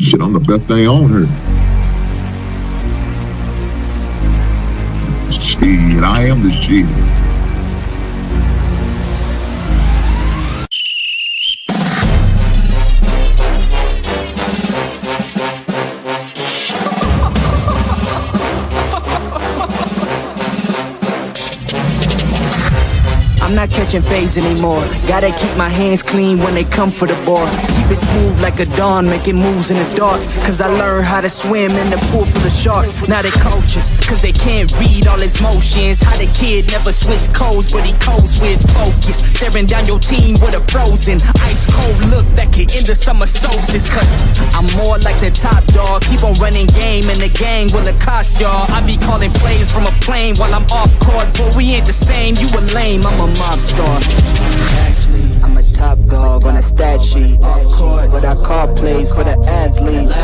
Shit, I'm the best thing on her. Shit, I am the shit. I'm not catching fades anymore. Gotta keep my hands clean when they come for the ball. Keep it smooth like a dawn, making moves in the dark. Cause I learned how to swim in the pool full of sharks. Now they coaches, cause they can't read all his motions. How the kid never switch codes, but he codes with focus. Staring down your team with a frozen, ice cold look that can end the summer solstice. Cause I'm more like the top dog. Keep on running game and the gang will accost y'all. I be calling plays from a plane while I'm off court. But we ain't the same, you a lame, I'm a mob star. Actually, I'm a top dog on a stat sheet. Off court, but I call plays for the athletes.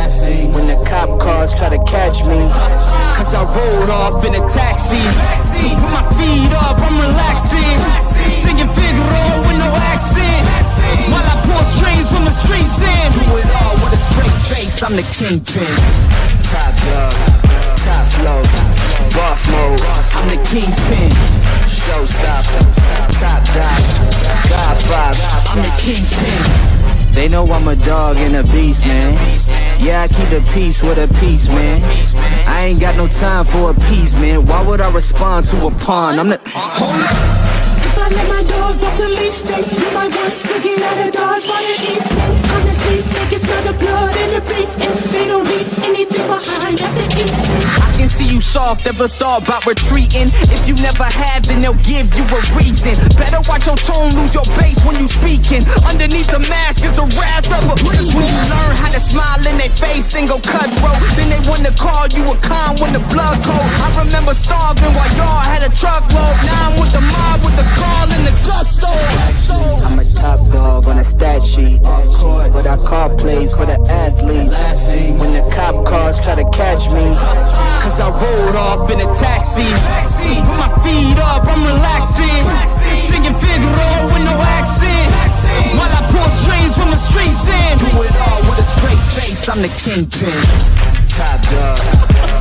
When the cop cars try to catch me, cause I rolled off in a taxi. With my feet up, I'm relaxing. Singing Figaro with no accent. While I pour strings from the streets in. Do it all with a straight face, I'm the kingpin. Top dog, top flow, boss mode. I'm the kingpin. Showstopper, top dog, God vibe. I'm the kingpin. They know I'm a dog and a beast, man. Yeah, I keep the peace with a piece, man. I ain't got no time for a piece, man. Why would I respond to a pawn? I'm the... Hold up. If I let my dogs off the leash, they do my work to get out of dodge while they eat. Honestly, think it's not the blood in the beef, and they don't leave anything behind after eat. I can see you soft, ever thought about retreating. If you never have, then they'll give you a reason. Better watch your tone, lose your bass when you speaking. Underneath the mask is the wrath of a priest. When you learn how to smile in their face, then go cutthroat. Then they wanna call you a con when the blood cold. I remember starving while y'all had a truckload. Now I'm with the mob, with the call and the gusto. I'm a top dog on a stat sheet. Off court, but I call plays for the athletes. When the cop cars try to catch me, cause I rolled off in a taxi. With my feet up, I'm relaxing. Singing Figaro with no accent. While I pour strings from the streets in. Do it all with a straight face, I'm the kingpin. Top dog,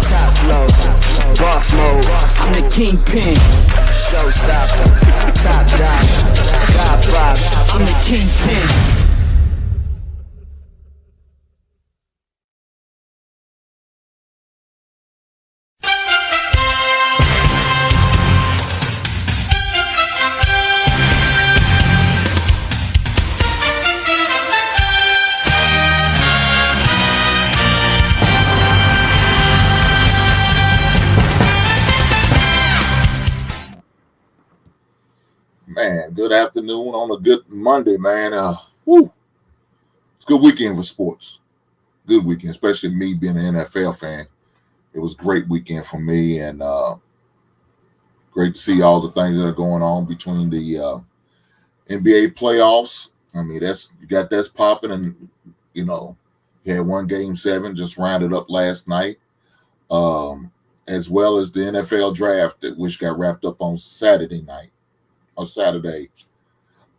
top flow, boss mode. I'm the kingpin. Showstopper, top dog, God vibe. I'm the kingpin. Man, good afternoon on a good Monday, man. It's a good weekend for sports. Good weekend, especially me being an NFL fan. It was a great weekend for me, and great to see all the things that are going on between the NBA playoffs. I mean, you got that's popping, and you had one Game 7 just rounded up last night, as well as the NFL draft, which got wrapped up on Saturday night. On Saturday.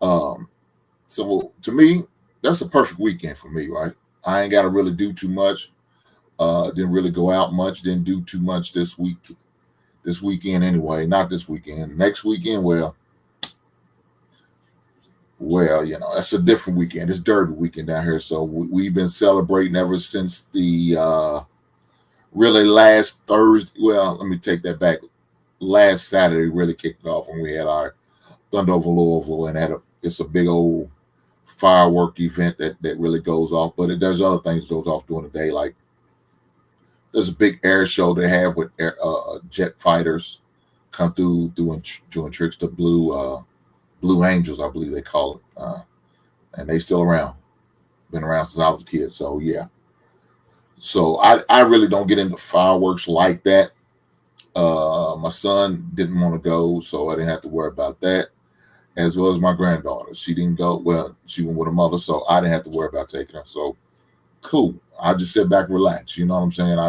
So to me, that's a perfect weekend for me, right? I ain't got to really do too much. Didn't really go out much. Didn't do too much this weekend anyway. Not this weekend. Next weekend, well, that's a different weekend. It's Derby weekend down here. So we've been celebrating ever since the really last Thursday. Well, let me take that back. Last Saturday really kicked it off when we had our Thunder over Louisville, and it's a big old firework event that really goes off. But there's other things that goes off during the day, like there's a big air show they have with jet fighters come through doing tricks to Blue Angels, I believe they call it, and they still around. Been around since I was a kid, so yeah. So I really don't get into fireworks like that. My son didn't want to go, so I didn't have to worry about that. As well as my granddaughter. She didn't go. Well, she went with her mother, so I didn't have to worry about taking her. So cool. I just sit back and relax. You know what I'm saying?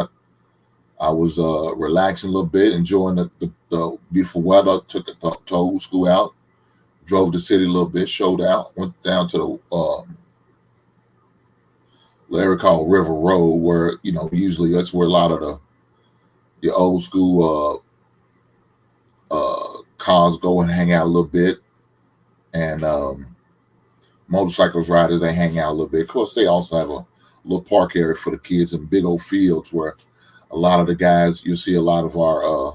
I was relaxing a little bit, enjoying the beautiful weather. Took the old school out, drove the city a little bit, showed out, went down to area called River Road, where usually that's where a lot of the old school cars go and hang out a little bit, and motorcycles riders, they hang out a little bit. Of course, they also have a little park area for the kids and big old fields where a lot of the guys, you see a lot of our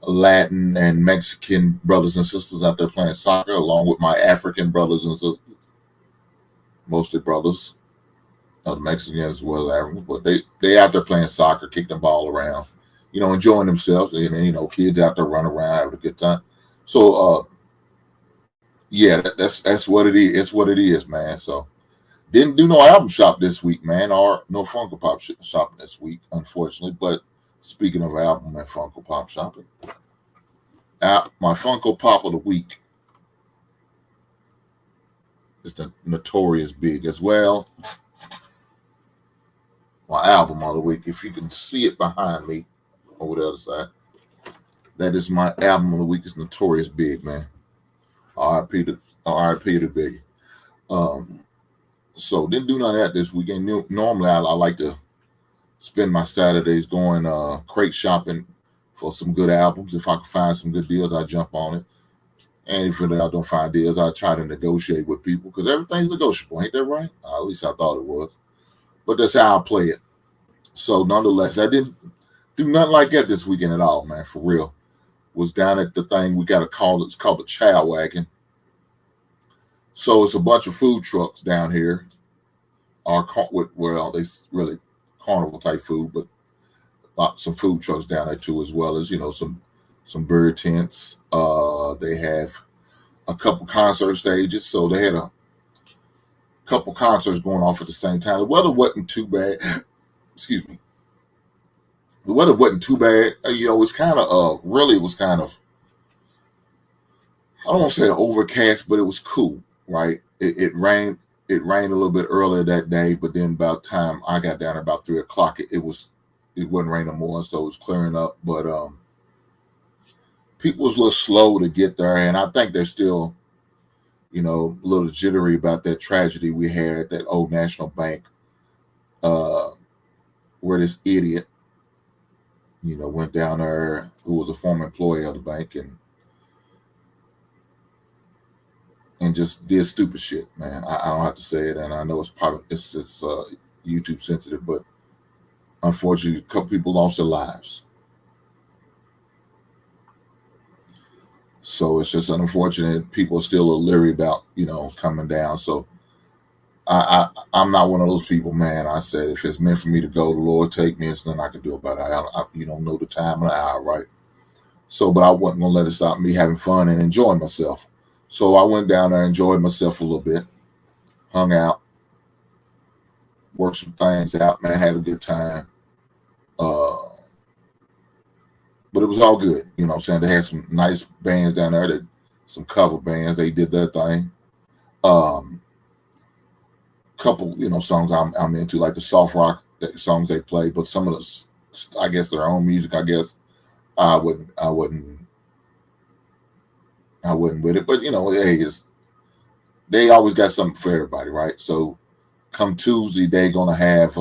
Latin and Mexican brothers and sisters out there playing soccer, along with my African brothers and sisters, mostly brothers, Mexicans as well as Africans, but they out there playing soccer, kicking the ball around, enjoying themselves, and then, kids out there running around having a good time. So yeah, that's what it is. It's what it is, man. So didn't do no album shop this week, man, or no Funko Pop shopping this week, unfortunately. But speaking of album and Funko Pop shopping, my Funko Pop of the week is the Notorious Big as well. My album of the week, if you can see it behind me over the other side, that is my album of the week. Is Notorious Big, man. R.I.P. to Biggie. So didn't do none of that this weekend. Normally I like to spend my Saturdays going crate shopping for some good albums. If I can find some good deals, I jump on it. And if I don't find deals, I try to negotiate with people, because everything's negotiable, ain't that right? At least I thought it was. But that's how I play it. So nonetheless, I didn't do nothing like that this weekend at all, man, for real. Was down at the thing we got to call it. It's called the Chow Wagon. So it's a bunch of food trucks down here. They really carnival type food, but some food trucks down there too, as well as some bird tents. They have a couple concert stages, so they had a couple concerts going off at the same time. The weather wasn't too bad. Excuse me. The weather wasn't too bad. It was kind of really, it was kind of, I don't want to say overcast, but it was cool, right? It rained. It rained a little bit earlier that day, but then about the time I got down about 3 o'clock, it wasn't raining more, so it was clearing up. But people was a little slow to get there, and I think they're still, a little jittery about that tragedy we had at that Old National Bank, where this idiot, went down there, who was a former employee of the bank, and just did stupid shit, man. I don't have to say it, and I know it's YouTube sensitive, but unfortunately, a couple people lost their lives. So it's just unfortunate. People are still a little leery about, coming down. So I'm not one of those people, man. I said, if it's meant for me to go, the Lord take me. There's nothing I can do about it. You don't know the time of the hour, right? So, but I wasn't going to let it stop me having fun and enjoying myself. So I went down there, enjoyed myself a little bit, hung out, worked some things out, man, had a good time. But it was all good. What I'm saying? They had some nice bands down there, some cover bands. They did their thing. Couple, songs I'm into, like the soft rock songs they play, but some of the, I guess, their own music, I guess, I wouldn't with it. But hey, they always got something for everybody, right? So come Tuesday, they're gonna have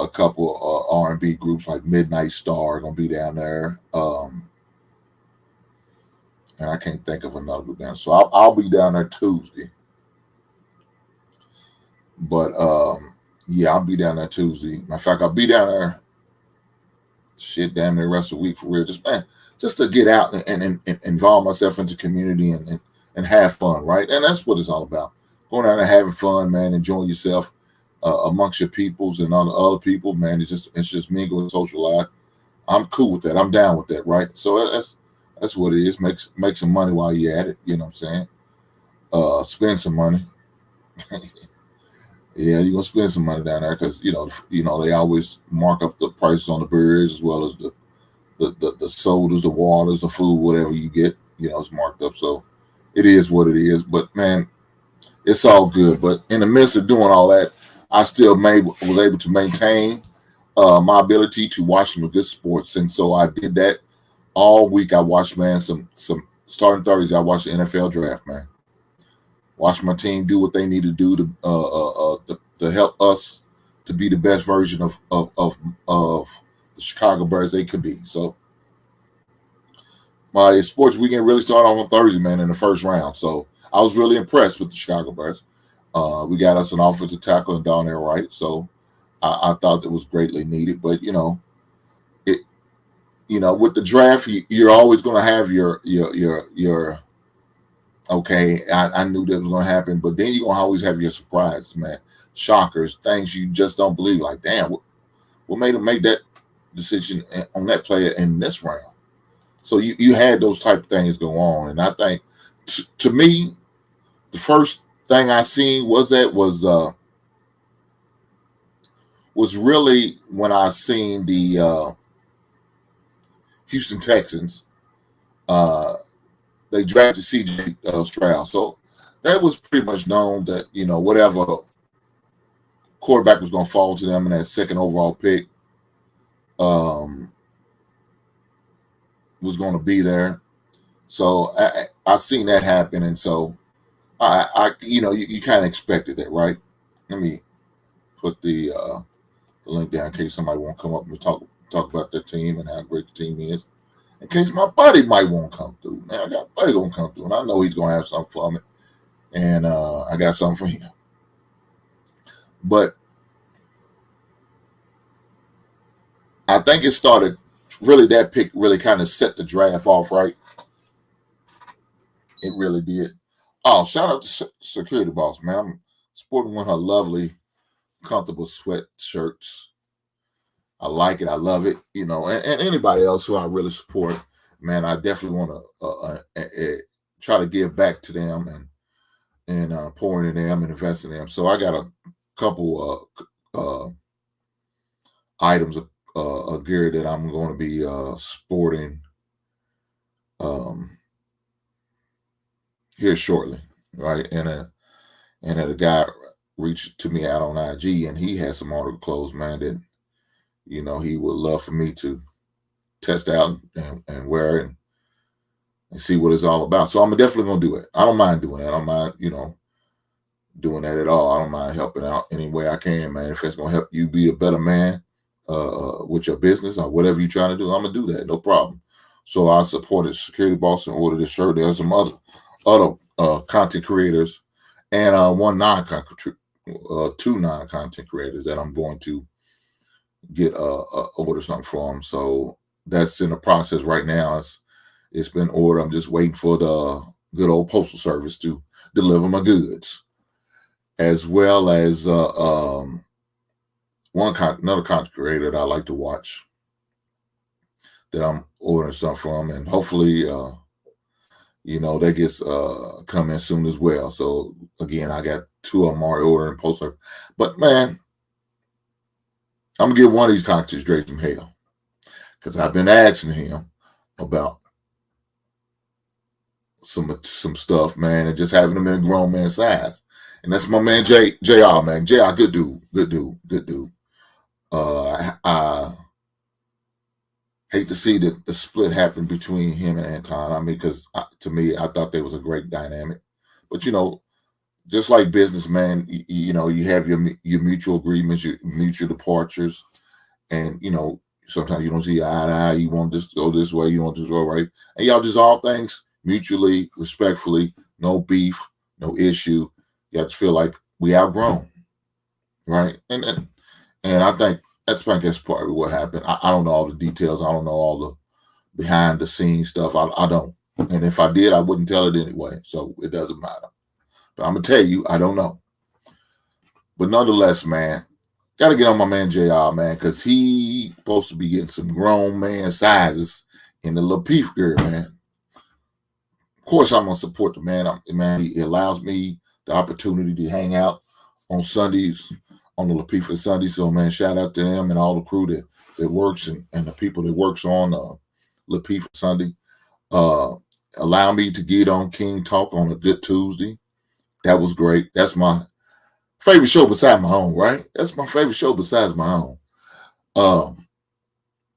a couple R&B groups like Midnight Star gonna be down there, and I can't think of another group down. So I'll be down there Tuesday. But yeah, I'll be down there Tuesday. Matter of fact, I'll be down there damn near the rest of the week for real. Just to get out and involve myself into community and have fun, right? And that's what it's all about. Going out and having fun, man, enjoying yourself amongst your peoples and other people, man. It's just mingle and socialize. I'm cool with that. I'm down with that, right? So that's what it is. Make some money while you're at it. You know what I'm saying? Spend some money. Yeah, you're gonna spend some money down there because they always mark up the prices on the beers as well as the sodas, the waters, the food, whatever you get, it's marked up. So it is what it is. But man, it's all good. But in the midst of doing all that, I still was able to maintain my ability to watch some good sports, and so I did that all week. I watched, man, some starting Thursday. I watched the NFL draft, man. Watch my team do what they need to do to to help us to be the best version of the Chicago Bears they could be. So my sports weekend really started off on Thursday, man, in the first round. So I was really impressed with the Chicago Bears. We got us an offensive tackle in Darnell Wright, so I thought it was greatly needed. But with the draft, you're always going to have your okay. I knew that was going to happen, but then you're going to always have your surprises, man, shockers, things you just don't believe. Like, damn, what made him make that decision on that player in this round? So you had those type of things go on, and I think to me, the first thing I seen was really when I seen the Houston Texans. They drafted C.J. Stroud, so that was pretty much known that whatever quarterback was going to fall to them in that second overall pick was going to be there. So I seen that happen, and so you kind of expected that, right? Let me put the link down in case somebody won't come up and talk about their team and how great the team is. In case my buddy might want to come through. Man, I got a buddy going to come through, and I know he's going to have something for me, and I got something for him. But I think it started really, that pick really kind of set the draft off, right? It really did. Oh, shout out to Security Boss, man. I'm sporting one of her lovely, comfortable sweatshirts. I like it. I love it. And anybody else who I really support, man, I definitely want to try to give back to them and pour into them and invest in them. So I got a couple items of gear that I'm going to be sporting here shortly, right? And a guy reached to me out on IG, and he had some article clothes, man, that he would love for me to test out and wear and see what it's all about. So I'm definitely going to do it. I don't mind doing that. I don't mind, doing that at all. I don't mind helping out any way I can, man. If it's going to help you be a better man with your business or whatever you're trying to do, I'm going to do that. No problem. So I supported Security Boss and ordered this shirt. There's some other content creators and two non-content creators that I'm going to get order something from. So that's in the process right now. It's been ordered. I'm just waiting for the good old postal service to deliver my goods, as well as another content creator that I like to watch that I'm ordering something from, and hopefully that gets coming soon as well. So again, I got two of them already ordering postal. But man, I'm gonna give one of these content straight from hell, because I've been asking him about some stuff, man, and just having them in a grown man size. And that's my man JR, man. JR, good dude. I hate to see the split happen between him and Anton. I mean, because to me, I thought they was a great dynamic. But just like business, man, you have your mutual agreements, your mutual departures, and sometimes you don't see eye to eye. You want this to go this way, you want this to go right, and y'all dissolve things mutually, respectfully, no beef, no issue. You have to feel like we outgrown, right? And I think that's part of what happened. I don't know all the details. I don't know all the behind the scenes stuff. I don't. And if I did, I wouldn't tell it anyway. So it doesn't matter. But I'm gonna tell you, I don't know. But nonetheless, man, gotta get on my man JR, man, because he supposed to be getting some grown man sizes in the Lapeef gear, man. Of course, I'm gonna support the man. He allows me the opportunity to hang out on Sundays on the Lapeef Sunday. So, man, shout out to him and all the crew that works and the people that works on Lapeef Sunday. Allow me to get on King Talk on a good Tuesday. That was great. That's my favorite show besides my own, right? That's my favorite show besides my own.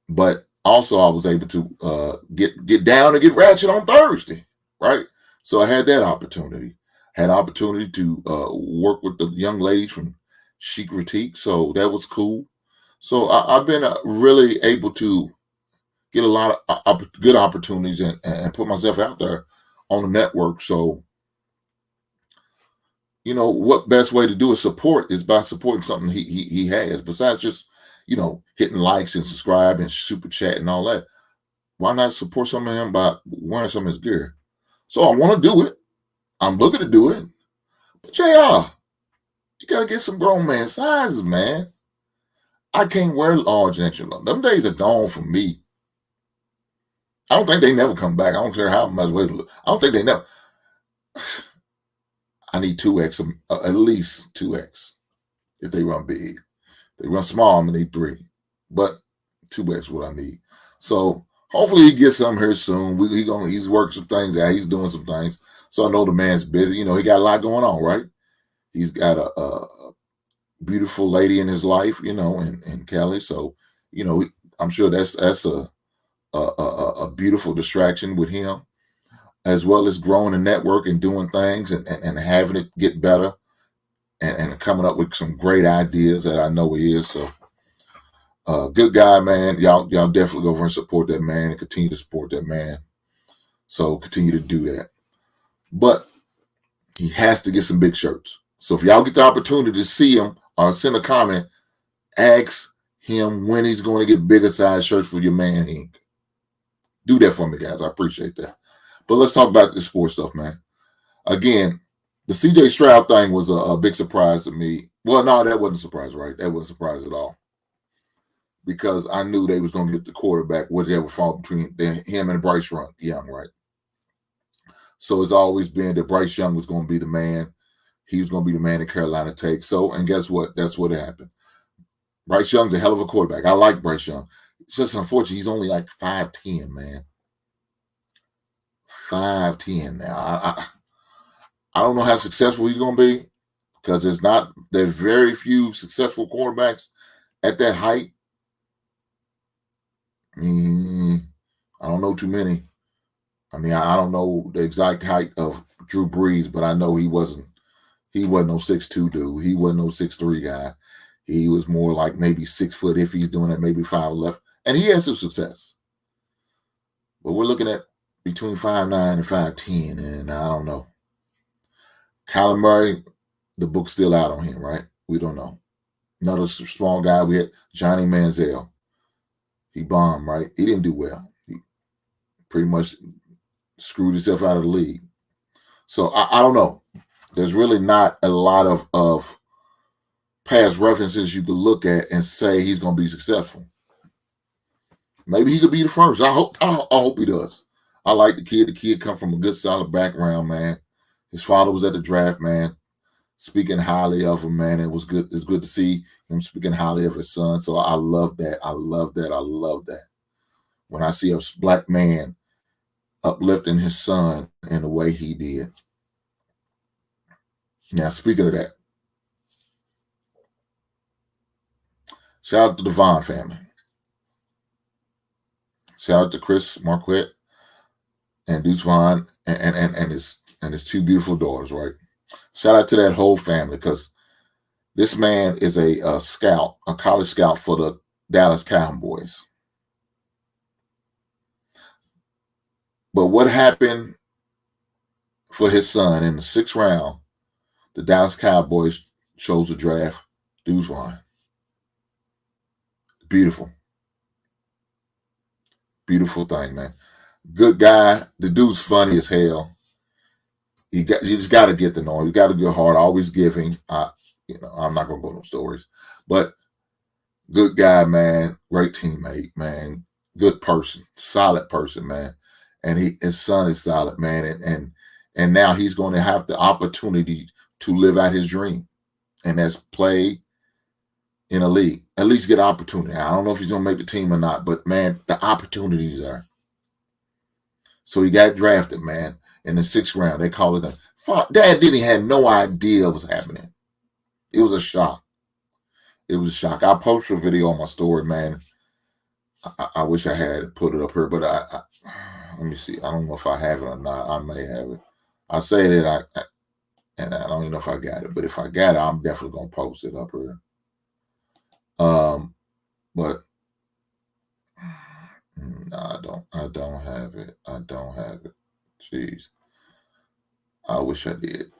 But also I was able to get down and get ratchet on Thursday, right? So I had that opportunity. Had opportunity to work with the young ladies from she critiqued, so that was cool. So I've been really able to get a lot of good opportunities and put myself out there on the network. So, you know, what best way to do is support is by supporting something he has, besides just, you know, hitting likes and subscribe and super chat and all that. Why not support some of him by wearing some of his gear? So I want to do it. I'm looking to do it. But JR, you got to get some grown man sizes, man. I can't wear large and extra long. Them days are gone for me. I don't think they never come back. I don't care how much weight. I don't think they never. I need 2X, at least 2X if they run big. If they run small, I'm going to need 3. But 2X is what I need. So hopefully he gets something here soon. He's working some things out. He's doing some things. So I know the man's busy. You know, he got a lot going on, right? He's got a beautiful lady in his life, you know, and Kelly. So, you know, I'm sure that's a beautiful distraction with him, as well as growing a network and doing things and having it get better and coming up with some great ideas that I know he is. So good guy, man. Y'all definitely go over and support that man and continue to support that man. So continue to do that. But he has to get some big shirts. So if y'all get the opportunity to see him or send a comment, ask him when he's going to get bigger size shirts for your man Inc. Do that for me, guys. I appreciate that. But let's talk about this sports stuff, man. Again, the CJ Stroud thing was a big surprise to me. Well, no, that wasn't a surprise, right? That wasn't a surprise at all. Because I knew they was going to get the quarterback, whatever fall between him and Bryce Young, right? So it's always been that Bryce Young was going to be the man. He was going to be the man that Carolina takes. So, and guess what? That's what happened. Bryce Young's a hell of a quarterback. I like Bryce Young. It's just unfortunate he's only like 5'10", man. 5'10" now. I don't know how successful he's going to be because there's very few successful quarterbacks at that height. I don't know too many. I mean, I don't know the exact height of Drew Brees, but I know he wasn't no 6'2" dude. He wasn't no 6'3" guy. He was more like maybe 6 foot if he's doing it, maybe 5'11". And he has some success. But we're looking at between 5'9" and 5'10", and I don't know. Kyler Murray, the book's still out on him, right? We don't know. Another small guy, we had Johnny Manziel. He bombed, right? He didn't do well. He pretty much screwed himself out of the league. So I don't know. There's really not a lot of past references you could look at and say he's going to be successful. Maybe he could be the first. I hope he does. I like the kid. The kid come from a good, solid background, man. His father was at the draft, man, speaking highly of him, man. It was good. It's good to see him speaking highly of his son. So I love that. I love that. I love that. When I see a black man uplifting his son in the way he did. Now, speaking of that, shout out to the Vaughn family. Shout out to Chris Marquette and Deuce Vaughn and his 2 beautiful daughters, right? Shout out to that whole family because this man is a scout, a college scout for the Dallas Cowboys. But what happened for his son in the 6th round? The Dallas Cowboys chose to draft Deuce Vaughn. Beautiful. Beautiful thing, man. Good guy. The dude's funny as hell. You just got to get to know him. You got a good heart. Always giving. I'm not going to go no stories. But good guy, man. Great teammate, man. Good person. Solid person, man. And his son is solid, man. And now he's going to have the opportunity to live out his dream. And that's play in a league. At least get opportunity. I don't know if he's going to make the team or not, but, man, the opportunities are. So he got drafted, man, in the 6th round. They call it Dad didn't have no idea what was happening. It was a shock. It was a shock. I posted a video on my story, man. I wish I had put it up here, but let me see. I don't know if I have it or not. I may have it. I say that and I don't even know if I got it, but if I got it, I'm definitely gonna post it up here. But no, I don't have it. I don't have it. Jeez. I wish I did.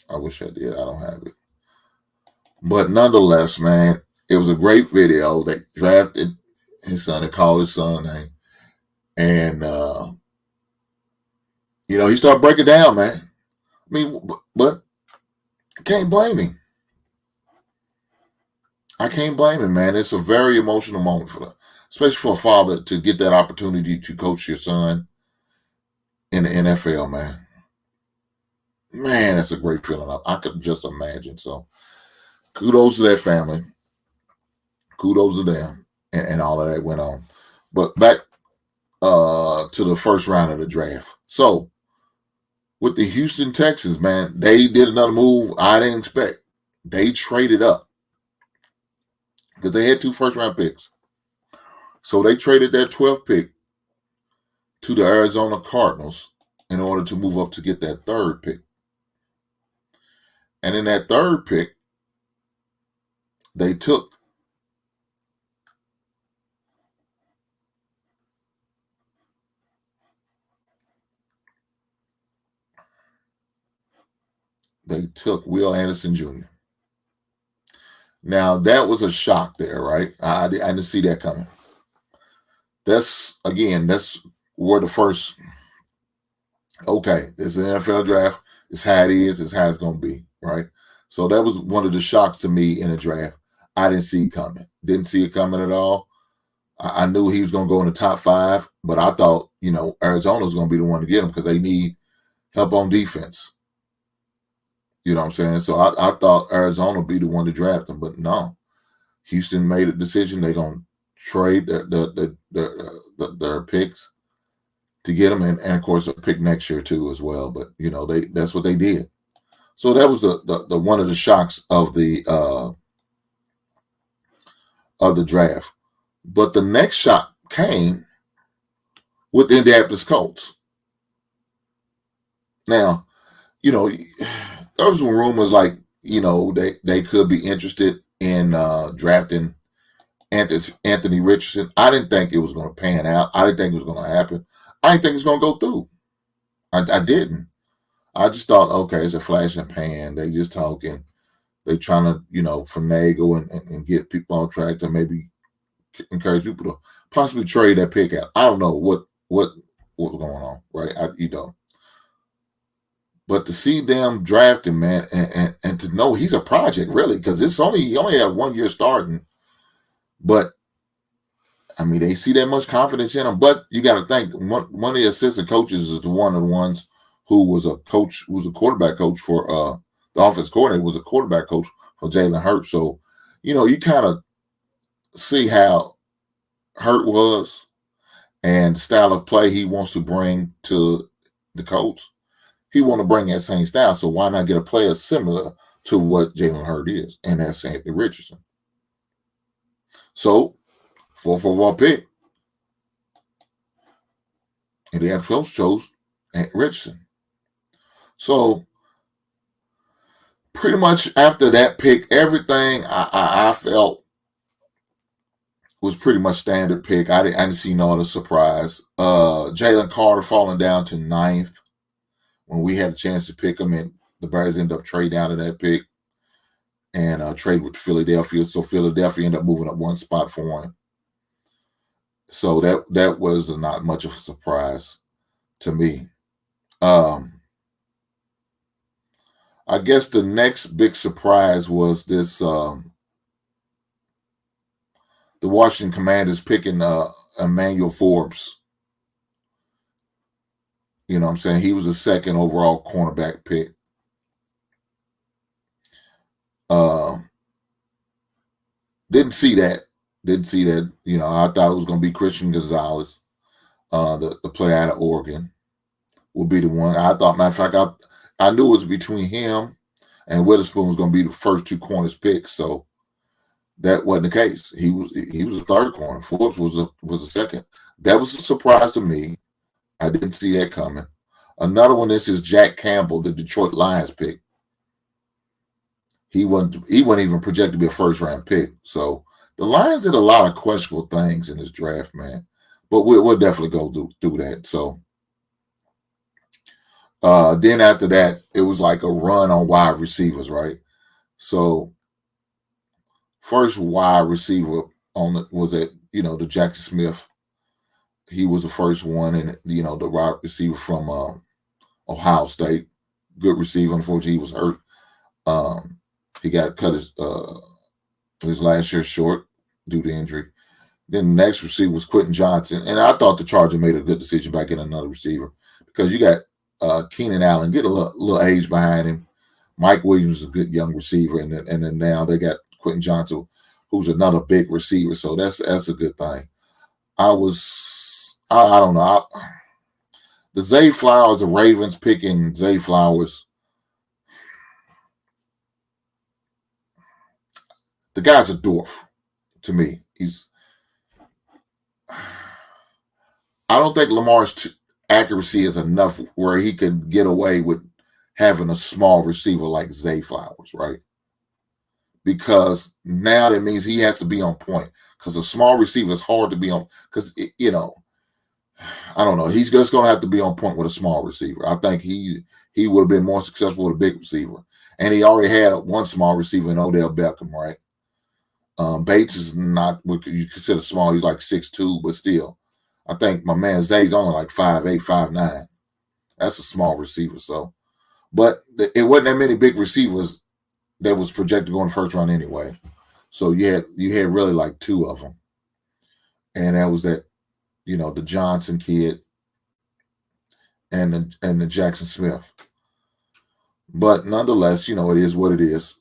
I wish I did. I don't have it. But nonetheless, man, it was a great video. They drafted his son. They called his son name. And, you know, he started breaking down, man. I mean, but I can't blame him. I can't blame him, man. It's a very emotional moment especially for a father to get that opportunity to coach your son in the NFL, man. Man, that's a great feeling. I could just imagine. So kudos to that family. Kudos to them. And all of that went on. But back to the first round of the draft. So with the Houston Texans, man, they did another move I didn't expect. They traded up because they had 2 first-round picks. So they traded their 12th pick to the Arizona Cardinals in order to move up to get that 3rd pick. And in that 3rd pick, they took Will Anderson Jr. Now, that was a shock there, right? I didn't see that coming. That's where the first, okay, it's an NFL draft. It's how it is. It's how it's going to be, right? So that was one of the shocks to me in the draft. I didn't see it coming. Didn't see it coming at all. I knew he was going to go in the top 5, but I thought, you know, Arizona was going to be the one to get him because they need help on defense. You know what I'm saying? So I thought Arizona would be the one to draft him, but no. Houston made a decision. They're going to trade their picks to get him, and of course a pick next year too as well. But you know that's what they did. So that was the one of the shocks of the draft. But the next shock came with the Indianapolis Colts. Now, you know, there was some rumors like, you know, they could be interested in drafting Anthony Richardson. I didn't think it was going to pan out. I didn't think it was going to happen. I didn't think it was going to go through. I didn't. I just thought, okay, it's a flash in the pan. They just talking. They trying to, you know, finagle and get people on track to maybe encourage people to possibly trade that pick out. I don't know what was going on, right? You know. But to see them drafting, man, and to know he's a project, really, because he only had 1 year starting. But, I mean, they see that much confidence in him. But you got to think, one of the assistant coaches is one of the ones who was a quarterback coach for the offense coordinator, was a quarterback coach for Jalen Hurts. So, you know, you kind of see how Hurt was and the style of play he wants to bring to the Colts. He want to bring that same style, so why not get a player similar to what Jalen Hurts is, and that's Anthony Richardson. So, 4th overall pick, and the Colts chose Anthony Richardson. So, pretty much after that pick, everything I felt was pretty much standard pick. I didn't see no other surprise. Jalen Carter falling down to 9th. When we had a chance to pick him, and the Bears ended up trading down to that pick and trade with Philadelphia. So Philadelphia ended up moving up 1 spot for him. So that was not much of a surprise to me. I guess the next big surprise was this: the Washington Commanders picking Emmanuel Forbes. You know what I'm saying? He was a 2nd overall cornerback pick. Didn't see that. You know, I thought it was going to be Christian Gonzalez, the player out of Oregon, would be the one. I thought, matter of fact, I knew it was between him and Witherspoon was going to be the first 2 corners picked. So that wasn't the case. He was a 3rd corner. Forbes was a 2nd. That was a surprise to me. I didn't see that coming. Another one, this is Jack Campbell, the Detroit Lions pick. He wasn't even projected to be a first-round pick. So the Lions did a lot of questionable things in this draft, man. But we'll definitely go do that. So then after that, it was like a run on wide receivers, right? So first wide receiver was at the Jackson Smith. He was the first one, and the wide receiver from Ohio State, good receiver. Unfortunately, he was hurt. He got cut his last year short due to injury. Then the next receiver was Quentin Johnson, and I thought the Chargers made a good decision by getting another receiver because you got Keenan Allen, get a little age behind him. Mike Williams is a good young receiver, and then now they got Quentin Johnson, who's another big receiver. So that's a good thing. I don't know. The Zay Flowers, the Ravens picking Zay Flowers. The guy's a dwarf to me. I don't think Lamar's accuracy is enough where he can get away with having a small receiver like Zay Flowers, right? Because now that means he has to be on point. Because a small receiver is hard to be on. Because, I don't know. He's just going to have to be on point with a small receiver. I think he would have been more successful with a big receiver. And he already had one small receiver in Odell Beckham, right? Bates is not what you consider small. He's like 6'2", but still. I think my man Zay's only like 5'8", 5'9". That's a small receiver. So, but it wasn't that many big receivers that was projected to go in the first round anyway. So you had really like two of them. And that was that, the Johnson kid and the Jackson Smith. But nonetheless, it is what it is.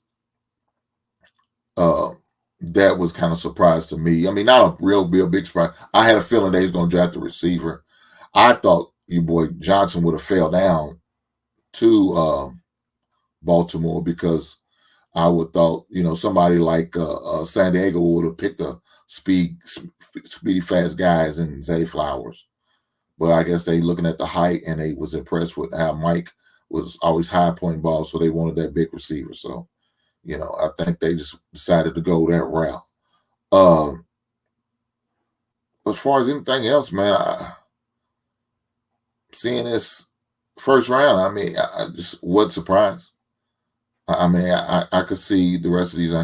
That was kind of a surprise to me. I mean, not a real big surprise. I had a feeling they was going to draft a receiver. I thought your boy Johnson would have fell down to Baltimore because I would thought, somebody like San Diego would have picked a speedy, fast guys in Zay Flowers. But I guess they looking at the height and they was impressed with how Mike was always high point ball, so they wanted that big receiver. So, I think they just decided to go that route. As far as anything else, man, seeing this first round, I mean, I just wasn't surprised. I mean, I could see the rest of these.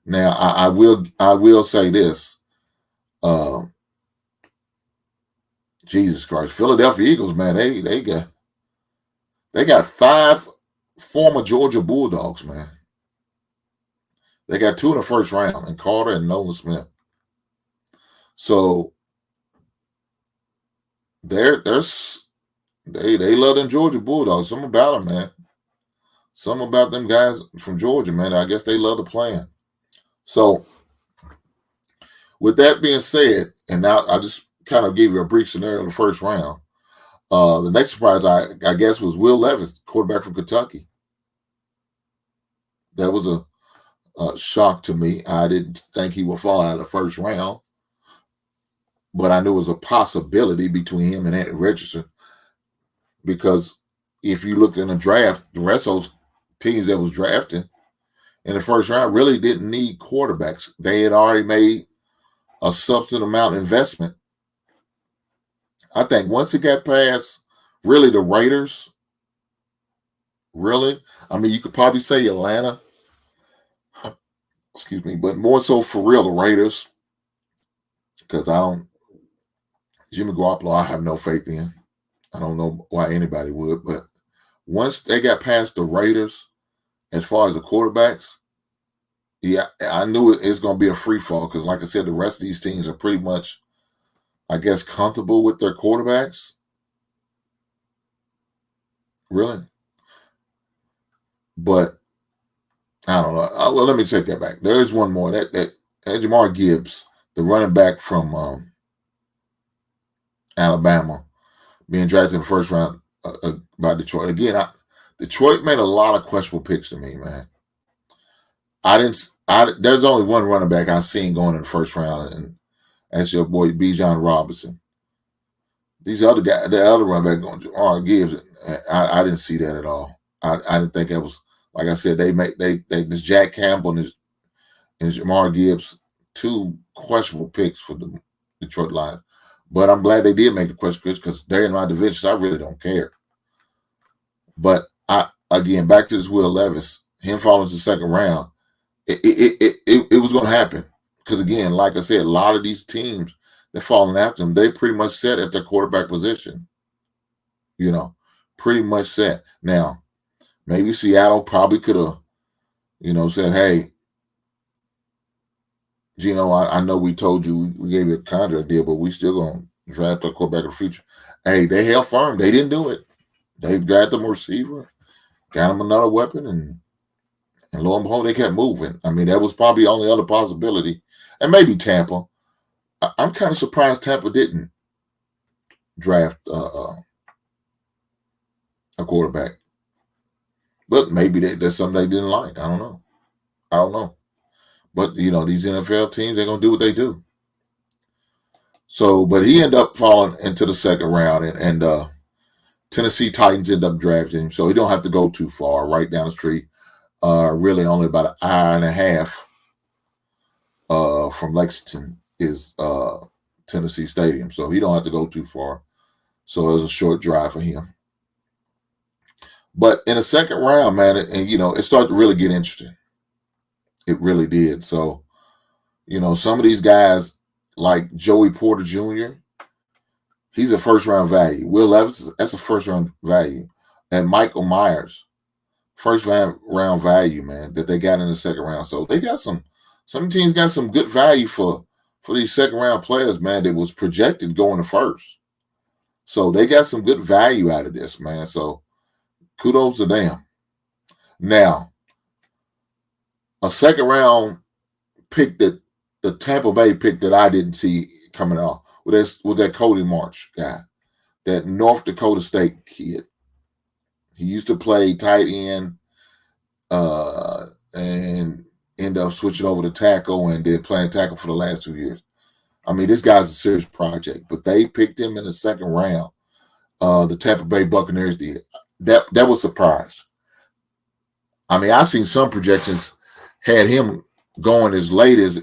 Now, I will say this. Jesus Christ, Philadelphia Eagles, man, they got 5 former Georgia Bulldogs, man. They got 2 in the first round, and Carter and Nolan Smith. So they love them Georgia Bulldogs. Something about them, man. Something about them guys from Georgia, man. I guess they love the playing. So with that being said, and now I just kind of gave you a brief scenario in the first round. The next surprise, I guess, was Will Levis, quarterback from Kentucky. That was a shock to me. I didn't think he would fall out of the first round, but I knew it was a possibility between him and Anthony Richardson because if you looked in the draft, the rest of those teams that was drafting in the first round really didn't need quarterbacks. They had already made a substantial amount of investment. I think once it got past really the Raiders, really, I mean, you could probably say Atlanta, excuse me, but more so for real, the Raiders, because Jimmy Garoppolo, I have no faith in. I don't know why anybody would, but once they got past the Raiders, as far as the quarterbacks, yeah, I knew it's going to be a free fall because, like I said, the rest of these teams are pretty much, I guess, comfortable with their quarterbacks. Really? But I don't know. Well, let me take that back. There is one more. That Jamar Gibbs, the running back from Alabama, being drafted in the first round by Detroit. Again, Detroit made a lot of questionable picks to me, man. There's only one running back I've seen going in the first round, and that's your boy Bijan Robinson. These other guys, the other running back going Jamar Gibbs, I didn't see that at all. I didn't think that was, like I said, they this Jack Campbell and Jamar Gibbs, two questionable picks for the Detroit Lions. But I'm glad they did make the questionable picks because they're in my division, so I really don't care. But again, back to this Will Levis, him falling to the second round, it was going to happen. Because again, like I said, a lot of these teams that falling after him, they pretty much set at their quarterback position. You know, pretty much set. Now, maybe Seattle probably could have, said, hey, Gino, I know we told you, we gave you a contract deal, but we still going to draft a quarterback in the future. Hey, they held firm. They didn't do it. They got them a receiver, got them another weapon, and lo and behold, they kept moving. I mean, that was probably the only other possibility. And maybe Tampa. I'm kind of surprised Tampa didn't draft a quarterback. But maybe that's something they didn't like. I don't know. But, these NFL teams, they're going to do what they do. So, but he ended up falling into the second round, and Tennessee Titans ended up drafting him. So he don't have to go too far, right down the street. Really only about an hour and a half from Lexington is Tennessee Stadium. So he don't have to go too far. So it was a short drive for him. But in the second round, man, it started to really get interesting. It really did. So, some of these guys like Joey Porter Jr., he's a first-round value. Will Levis, that's a first-round value. And Michael Myers, first-round value, man, that they got in the second round. So they got some teams got some good value for these second-round players, man, that was projected going to first. So they got some good value out of this, man. So kudos to them. Now, a second-round pick that the Tampa Bay pick that I didn't see coming out was that Cody March guy, that North Dakota State kid. He used to play tight end and end up switching over to tackle and did playing tackle for the last 2 years. I mean, this guy's a serious project, but they picked him in the second round. The Tampa Bay Buccaneers did. That was a surprise. I mean, I seen some projections had him going as late as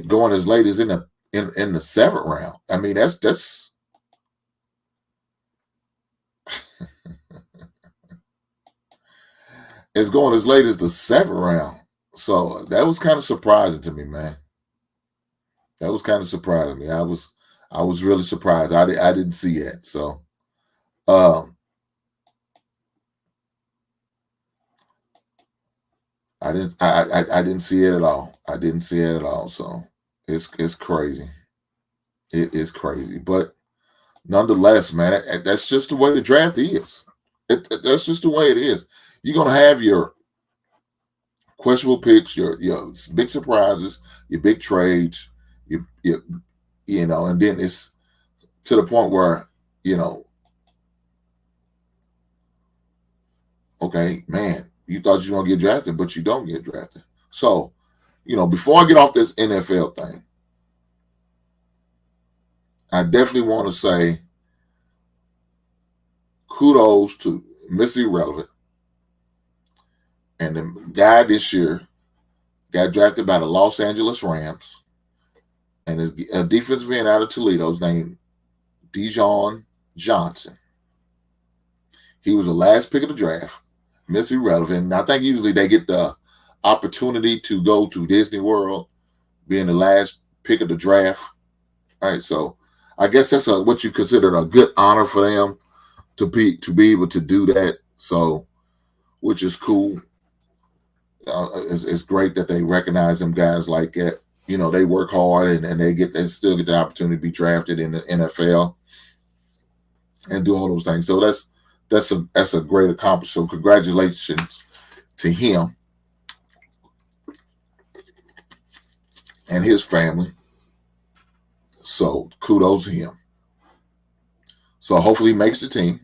going as late as in the seventh round. I mean, that's it's going as late as the seventh round. So that was kind of surprising to me, man. That was kind of surprising me. I was really surprised. I didn't see that. So I didn't see it at all. I didn't see it at all. So it's crazy. It is crazy. But nonetheless, man, that's just the way the draft is. That's just the way it is. You're gonna have your questionable picks, your big surprises, your big trades, and then it's to the point where, okay, man, you thought you were gonna get drafted, but you don't get drafted. So, before I get off this NFL thing, I definitely want to say kudos to Missy Relevant. And the guy this year got drafted by the Los Angeles Rams, and a defensive end out of Toledo is named Dijon Johnson. He was the last pick of the draft. Missy Relevant. And I think usually they get the opportunity to go to Disney World, being the last pick of the draft. All right, so I guess that's what you consider a good honor for them to be able to do that. So, which is cool. It's great that they recognize them guys like that. They work hard and they still get the opportunity to be drafted in the NFL and do all those things. So that's a great accomplishment. So congratulations to him and his family. So kudos to him. So hopefully he makes the team,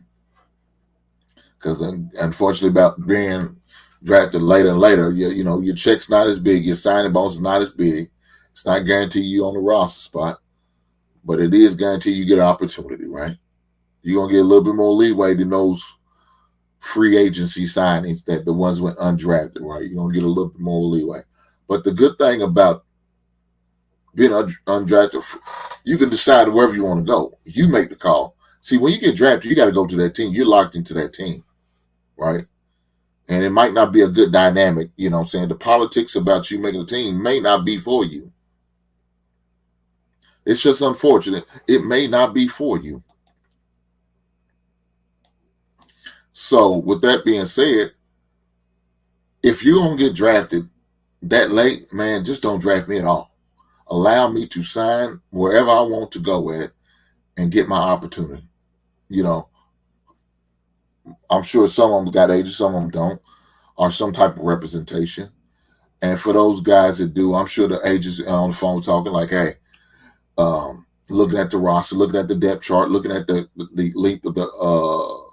because unfortunately about being drafted later and later, your check's not as big, your signing bonus is not as big, It's not guaranteed you on the roster spot, but it is guaranteed you get an opportunity, right? You're going to get a little bit more leeway than those free agency signings that the ones went undrafted, right? You're going to get a little bit more leeway. But the good thing about being undrafted, you can decide wherever you want to go. You make the call. See, when you get drafted, you got to go to that team. You're locked into that team, right? And it might not be a good dynamic, you know what I'm saying? The politics about you making a team may not be for you. It's just unfortunate. It may not be for you. So with that being said, if you're going to get drafted that late, man, just don't draft me at all. Allow me to sign wherever I want to go at and get my opportunity. You know, I'm sure some of them got agents, some of them don't, or some type of representation. And for those guys that do, I'm sure the agents are on the phone talking like, hey, looking at the roster, looking at the depth chart, looking at the length of the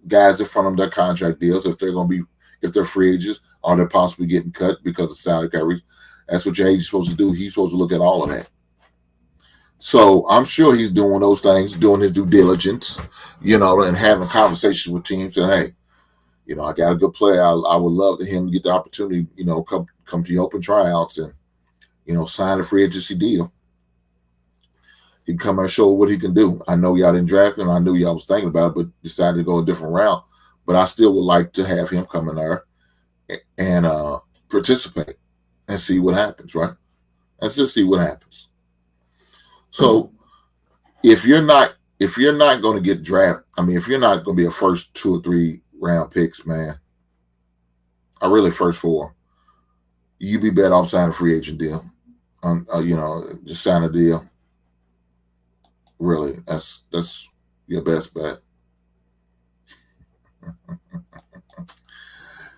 guys in front of their contract deals, if they're free agents, or they're possibly getting cut because of salary coverage. That's what your agent's supposed to do. He's supposed to look at all of that. So I'm sure he's doing those things, doing his due diligence, you know, and having conversations with teams saying, hey, you know, I got a good player. I would love to him to get the opportunity, you know, come to your open tryouts and, you know, sign a free agency deal. He can come and show what he can do. I know y'all didn't draft him. I knew y'all was thinking about it, but decided to go a different route. But I still would like to have him come in there and participate and see what happens, right? Let's just see what happens. So if you're not going to get drafted, I mean, if you're not going to be a first 2 or 3 round picks, man, or really first 4, you'd be better off signing a free agent deal. You know, just sign a deal. Really, that's your best bet.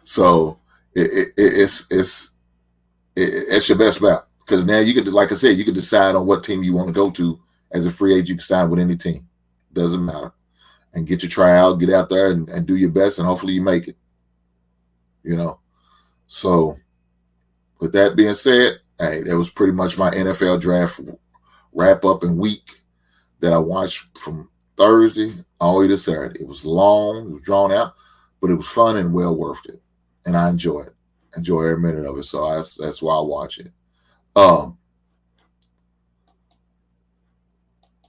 So it's your best bet, because now you could, like I said, you could decide on what team you want to go to as a free agent. You can sign with any team, doesn't matter, and get your tryout, get out there and do your best, and hopefully you make it. You know, so with that being said, hey, that was pretty much my NFL draft wrap up and week that I watched from Thursday all the way to Saturday. It was long, it was drawn out, but it was fun and well worth it. And I enjoy it. Enjoy every minute of it. So that's why I watch it.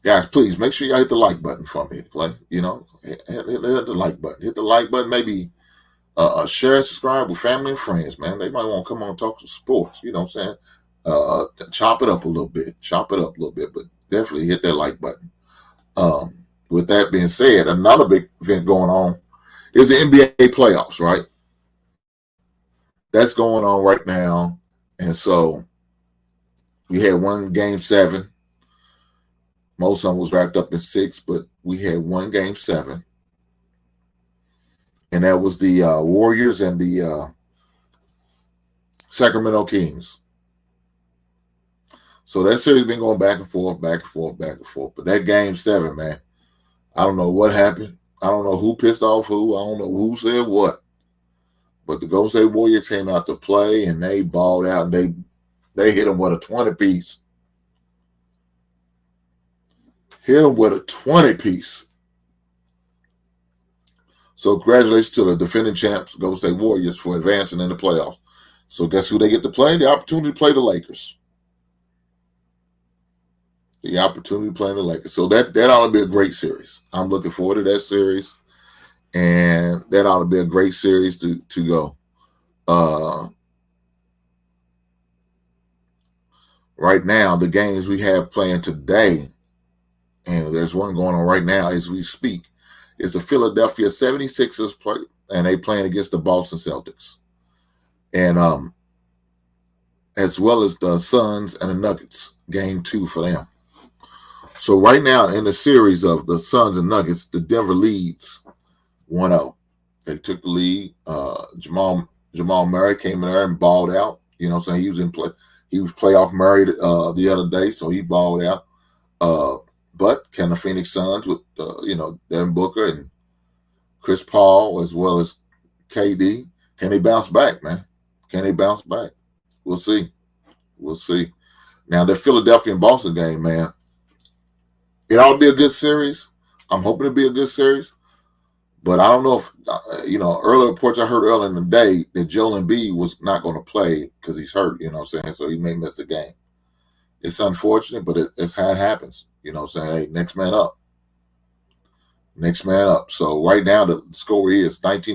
Guys, please make sure y'all hit the like button for me. You know, hit the like button. Hit the like button. Maybe share and subscribe with family and friends, man. They might want to come on and talk some sports. You know what I'm saying? Chop it up a little bit. But definitely hit that like button. With that being said, another big event going on is the NBA playoffs, right? That's going on right now. And so we had one game 7. Most of them was wrapped up in 6, but we had one game 7. And that was the Warriors and the Sacramento Kings. So that series been going back and forth. But that game 7, man, I don't know what happened. I don't know who pissed off who. I don't know who said what. But the Golden State Warriors came out to play, and they balled out, and they hit them with a 20-piece. Hit them with a 20-piece. So congratulations to the defending champs, Golden State Warriors, for advancing in the playoffs. So guess who they get to play? The opportunity to play the Lakers. The opportunity to play the Lakers. So that ought to be a great series. I'm looking forward to that series. And that ought to be a great series to go. Right now, the games we have playing today, and there's one going on right now as we speak, is the Philadelphia 76ers play, and they playing against the Boston Celtics. And as well as the Suns and the Nuggets, game 2 for them. So right now in the series of the Suns and Nuggets, the Denver leads 1-0. They took the lead. Jamal Murray came in there and balled out. You know what I'm saying? He was in play. He was playoff Murray the other day, so he balled out. But can the Phoenix Suns with Devin Booker and Chris Paul as well as KD, can they bounce back, man? Can they bounce back? We'll see. Now, the Philadelphia and Boston game, man, it ought to be a good series. I'm hoping it'll be a good series. But I don't know if, earlier reports I heard earlier in the day that Joel Embiid was not going to play because he's hurt, you know what I'm saying? So he may miss the game. It's unfortunate, but it's how it happens. You know what I'm saying? Hey, next man up. Next man up. So right now the score is 19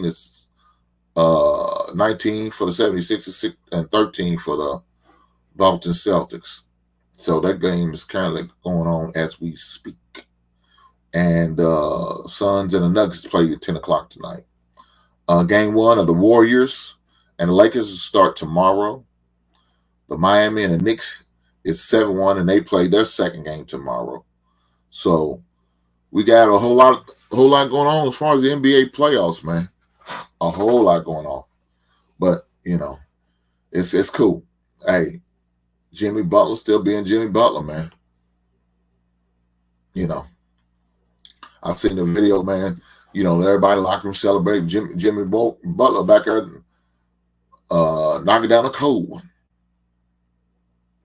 for the 76ers and 13 for the Boston Celtics. So that game is currently going on as we speak. And Suns and the Nuggets play at 10 o'clock tonight. Game 1 of the Warriors and the Lakers start tomorrow. The Miami and the Knicks is 7-1, and they play their second game tomorrow. So we got a whole lot going on as far as the NBA playoffs, man. A whole lot going on. But, it's cool. Hey, Jimmy Butler still being Jimmy Butler, man. I've seen the video, man. Everybody in the locker room celebrating Jimmy Butler back there, knocking down a cold one.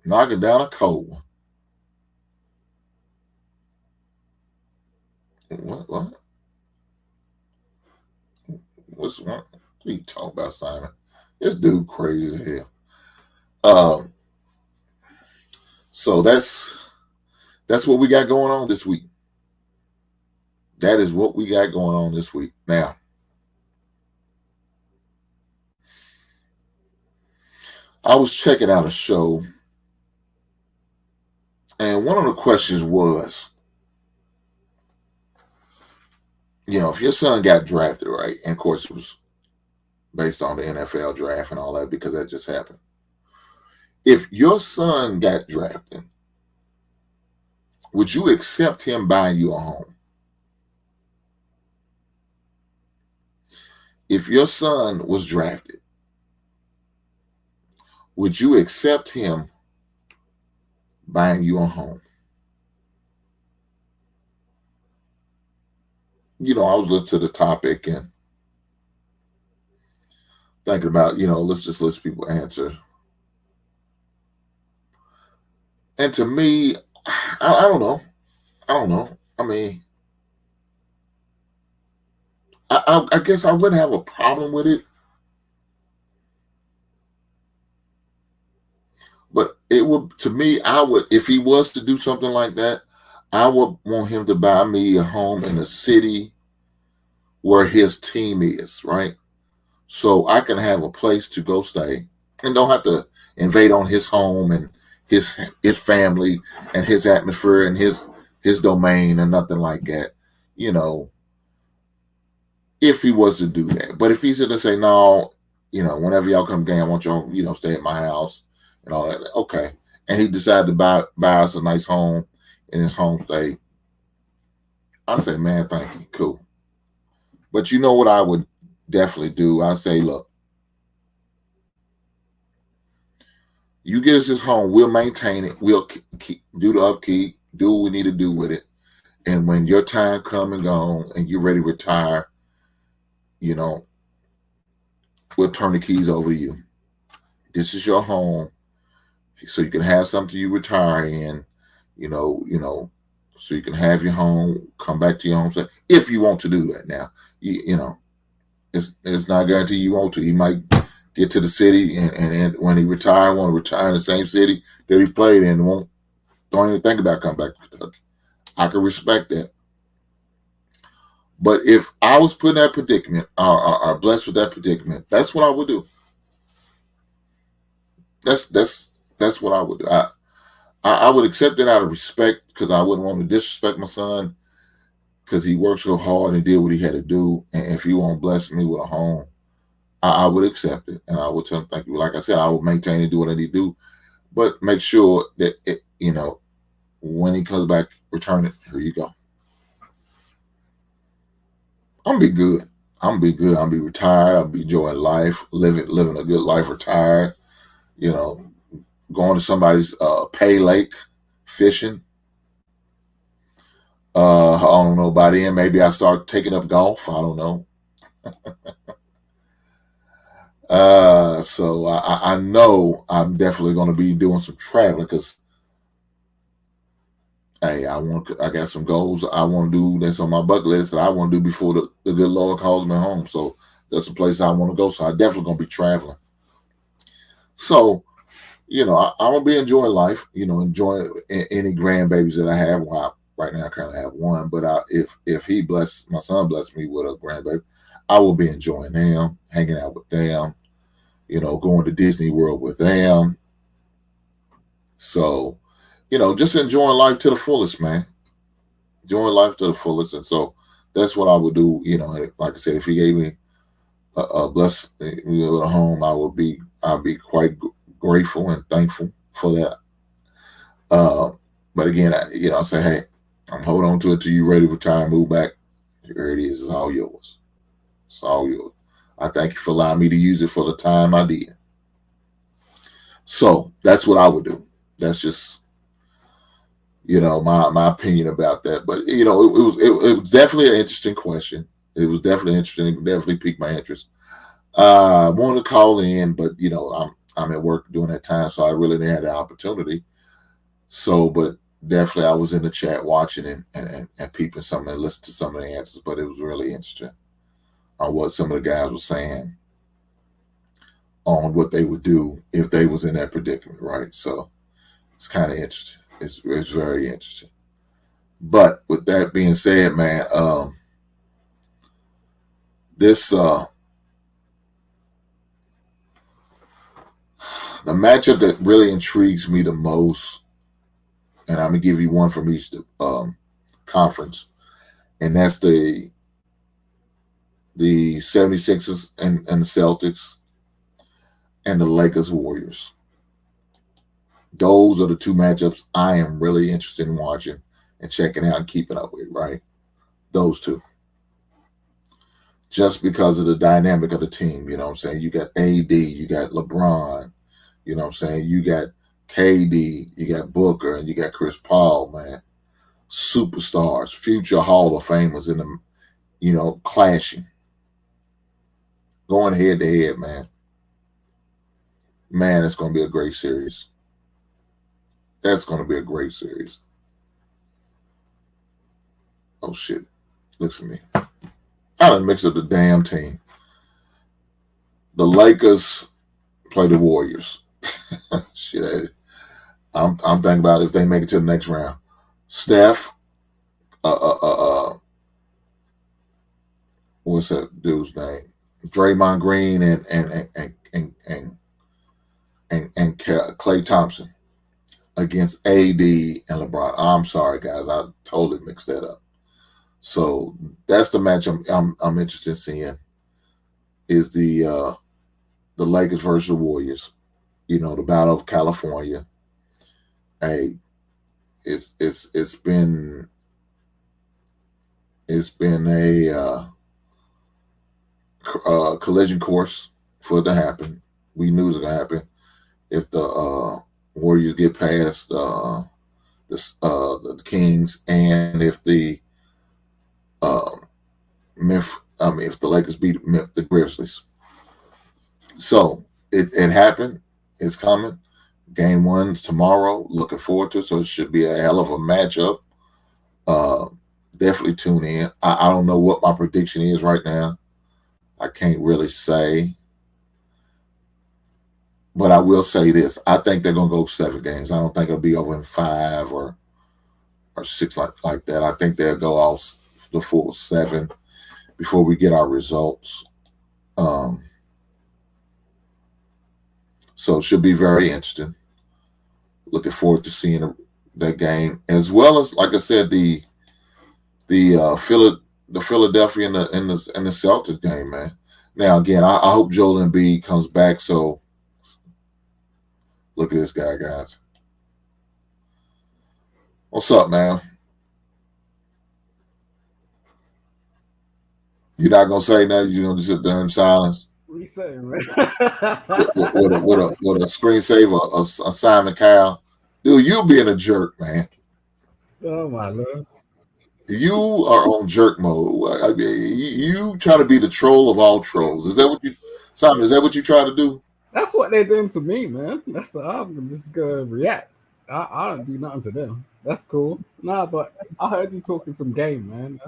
Knocking down a cold one. What? What are you talking about, Simon? This dude crazy as hell. So that's what we got going on this week. That is what we got going on this week. Now, I was checking out a show, and one of the questions was, if your son got drafted, right? And of course, it was based on the NFL draft and all that because that just happened. If your son got drafted, would you accept him buying you a home? If your son was drafted, would you accept him buying you a home? I was listening to the topic and thinking about, let's just let people answer. And to me, I don't know. I mean, I guess I wouldn't have a problem with it. But it would, to me, if he was to do something like that, I would want him to buy me a home in a city where his team is, right? So I can have a place to go stay and don't have to invade on his home and his family and his atmosphere and his domain and nothing like that, if he was to do that. But if he's going to say, no, whenever y'all come game, I want y'all, stay at my house and all that, okay. And he decided to buy us a nice home in his home state, I say, man, thank you, cool. But you know what I would definitely do? I say, look, you get us his home, we'll maintain it, we'll do the upkeep, do what we need to do with it. And when your time come and gone and you're ready to retire, we'll turn the keys over to you. This is your home, so you can have something you retire in, so you can have your home, come back to your home, if you want to do that. Now, it's not guaranteed you want to. You might get to the city and when he want to retire in the same city that he played in, don't even think about coming back to Kentucky. I can respect that. But if I was put in that predicament, or blessed with that predicament, that's what I would do. That's what I would do. I would accept it out of respect because I wouldn't want to disrespect my son because he worked so hard and did what he had to do. And if he won't bless me with a home, I would accept it. And I would tell him, thank you. Like I said, I would maintain and do what I need to do. But make sure that, when he comes back, return it. Here you go. I'm going to be good. I'm going to be good. I'll be retired. I'll be enjoying life, living a good life, retired, going to somebody's pay lake, fishing. I don't know, by then maybe I start taking up golf. I don't know. So I know I'm definitely going to be doing some traveling because hey, I got some goals I want to do that's on my bucket list that I want to do before the good Lord calls me home. So that's a place I want to go. So I definitely gonna be traveling. So, I'm gonna be enjoying life, enjoying any grandbabies that I have. Well, right now I currently have one, but if my son bless me with a grandbaby, I will be enjoying them, hanging out with them, going to Disney World with them. So, just enjoying life to the fullest, man. Enjoying life to the fullest. And so that's what I would do. Like I said, if he gave me a blessed with a home, I'd be quite grateful and thankful for that. But again, I say, hey, I'm holding on to it till you're ready to retire, move back. Here it is. It's all yours. It's all yours. I thank you for allowing me to use it for the time I did. So that's what I would do. That's just, my opinion about that. But it was definitely an interesting question. It was definitely interesting. It definitely piqued my interest. I wanted to call in, but I'm at work during that time, so I really didn't have the opportunity. So, but definitely I was in the chat watching and peeping some and listening to some of the answers. But it was really interesting on what some of the guys were saying on what they would do if they was in that predicament, right? So it's kind of interesting. It's very interesting. But with that being said, man, the matchup that really intrigues me the most, and I'm gonna give you one from each conference, and that's the 76ers and the Celtics and the Lakers Warriors. Those are the two matchups I am really interested in watching and checking out and keeping up with, right? Those two. Just because of the dynamic of the team, you know what I'm saying? You got AD, you got LeBron, you know what I'm saying? You got KD, you got Booker, and you got Chris Paul, man. Superstars, future Hall of Famers in them, clashing. Going head to head, man. Man, it's going to be a great series. That's going to be a great series. Oh, shit. Listen to me. I done mixed up the damn team. The Lakers play the Warriors. Shit. I'm thinking about if they make it to the next round. Steph, what's that dude's name? Draymond Green and Klay Thompson against AD and LeBron. I'm sorry, guys. I totally mixed that up. So that's the match I'm interested in seeing is the Lakers versus the Warriors. The Battle of California. Hey, it's been a collision course for it to happen. We knew it was gonna happen if the Warriors get past the Kings, and if the if the Lakers beat the Grizzlies. So it happened. It's coming. Game 1's tomorrow. Looking forward to it. So it should be a hell of a matchup. Definitely tune in. I don't know what my prediction is right now. I can't really say. But I will say this. I think they're going to go 7 games. I don't think it'll be over in 5 or 6 like that. I think they'll go all the full 7 before we get our results. So it should be very interesting. Looking forward to seeing that game, as well as, like I said, the Philadelphia and the Celtics game, man. Now again, I hope Joel Embiid comes back. So look at this guy, guys. What's up, man? You're not gonna say nothing. You're gonna just sit there in silence. What you saying, man? with a screensaver, a Simon Cowell. Dude, you being a jerk, man. Oh my Lord. You are on jerk mode. I mean, you try to be the troll of all trolls. Is that what you, Simon? Is that what you try to do? That's what they're doing to me, man. That's the I'm just gonna react. I don't do nothing to them. That's cool. Nah, but I heard you talking some game, man.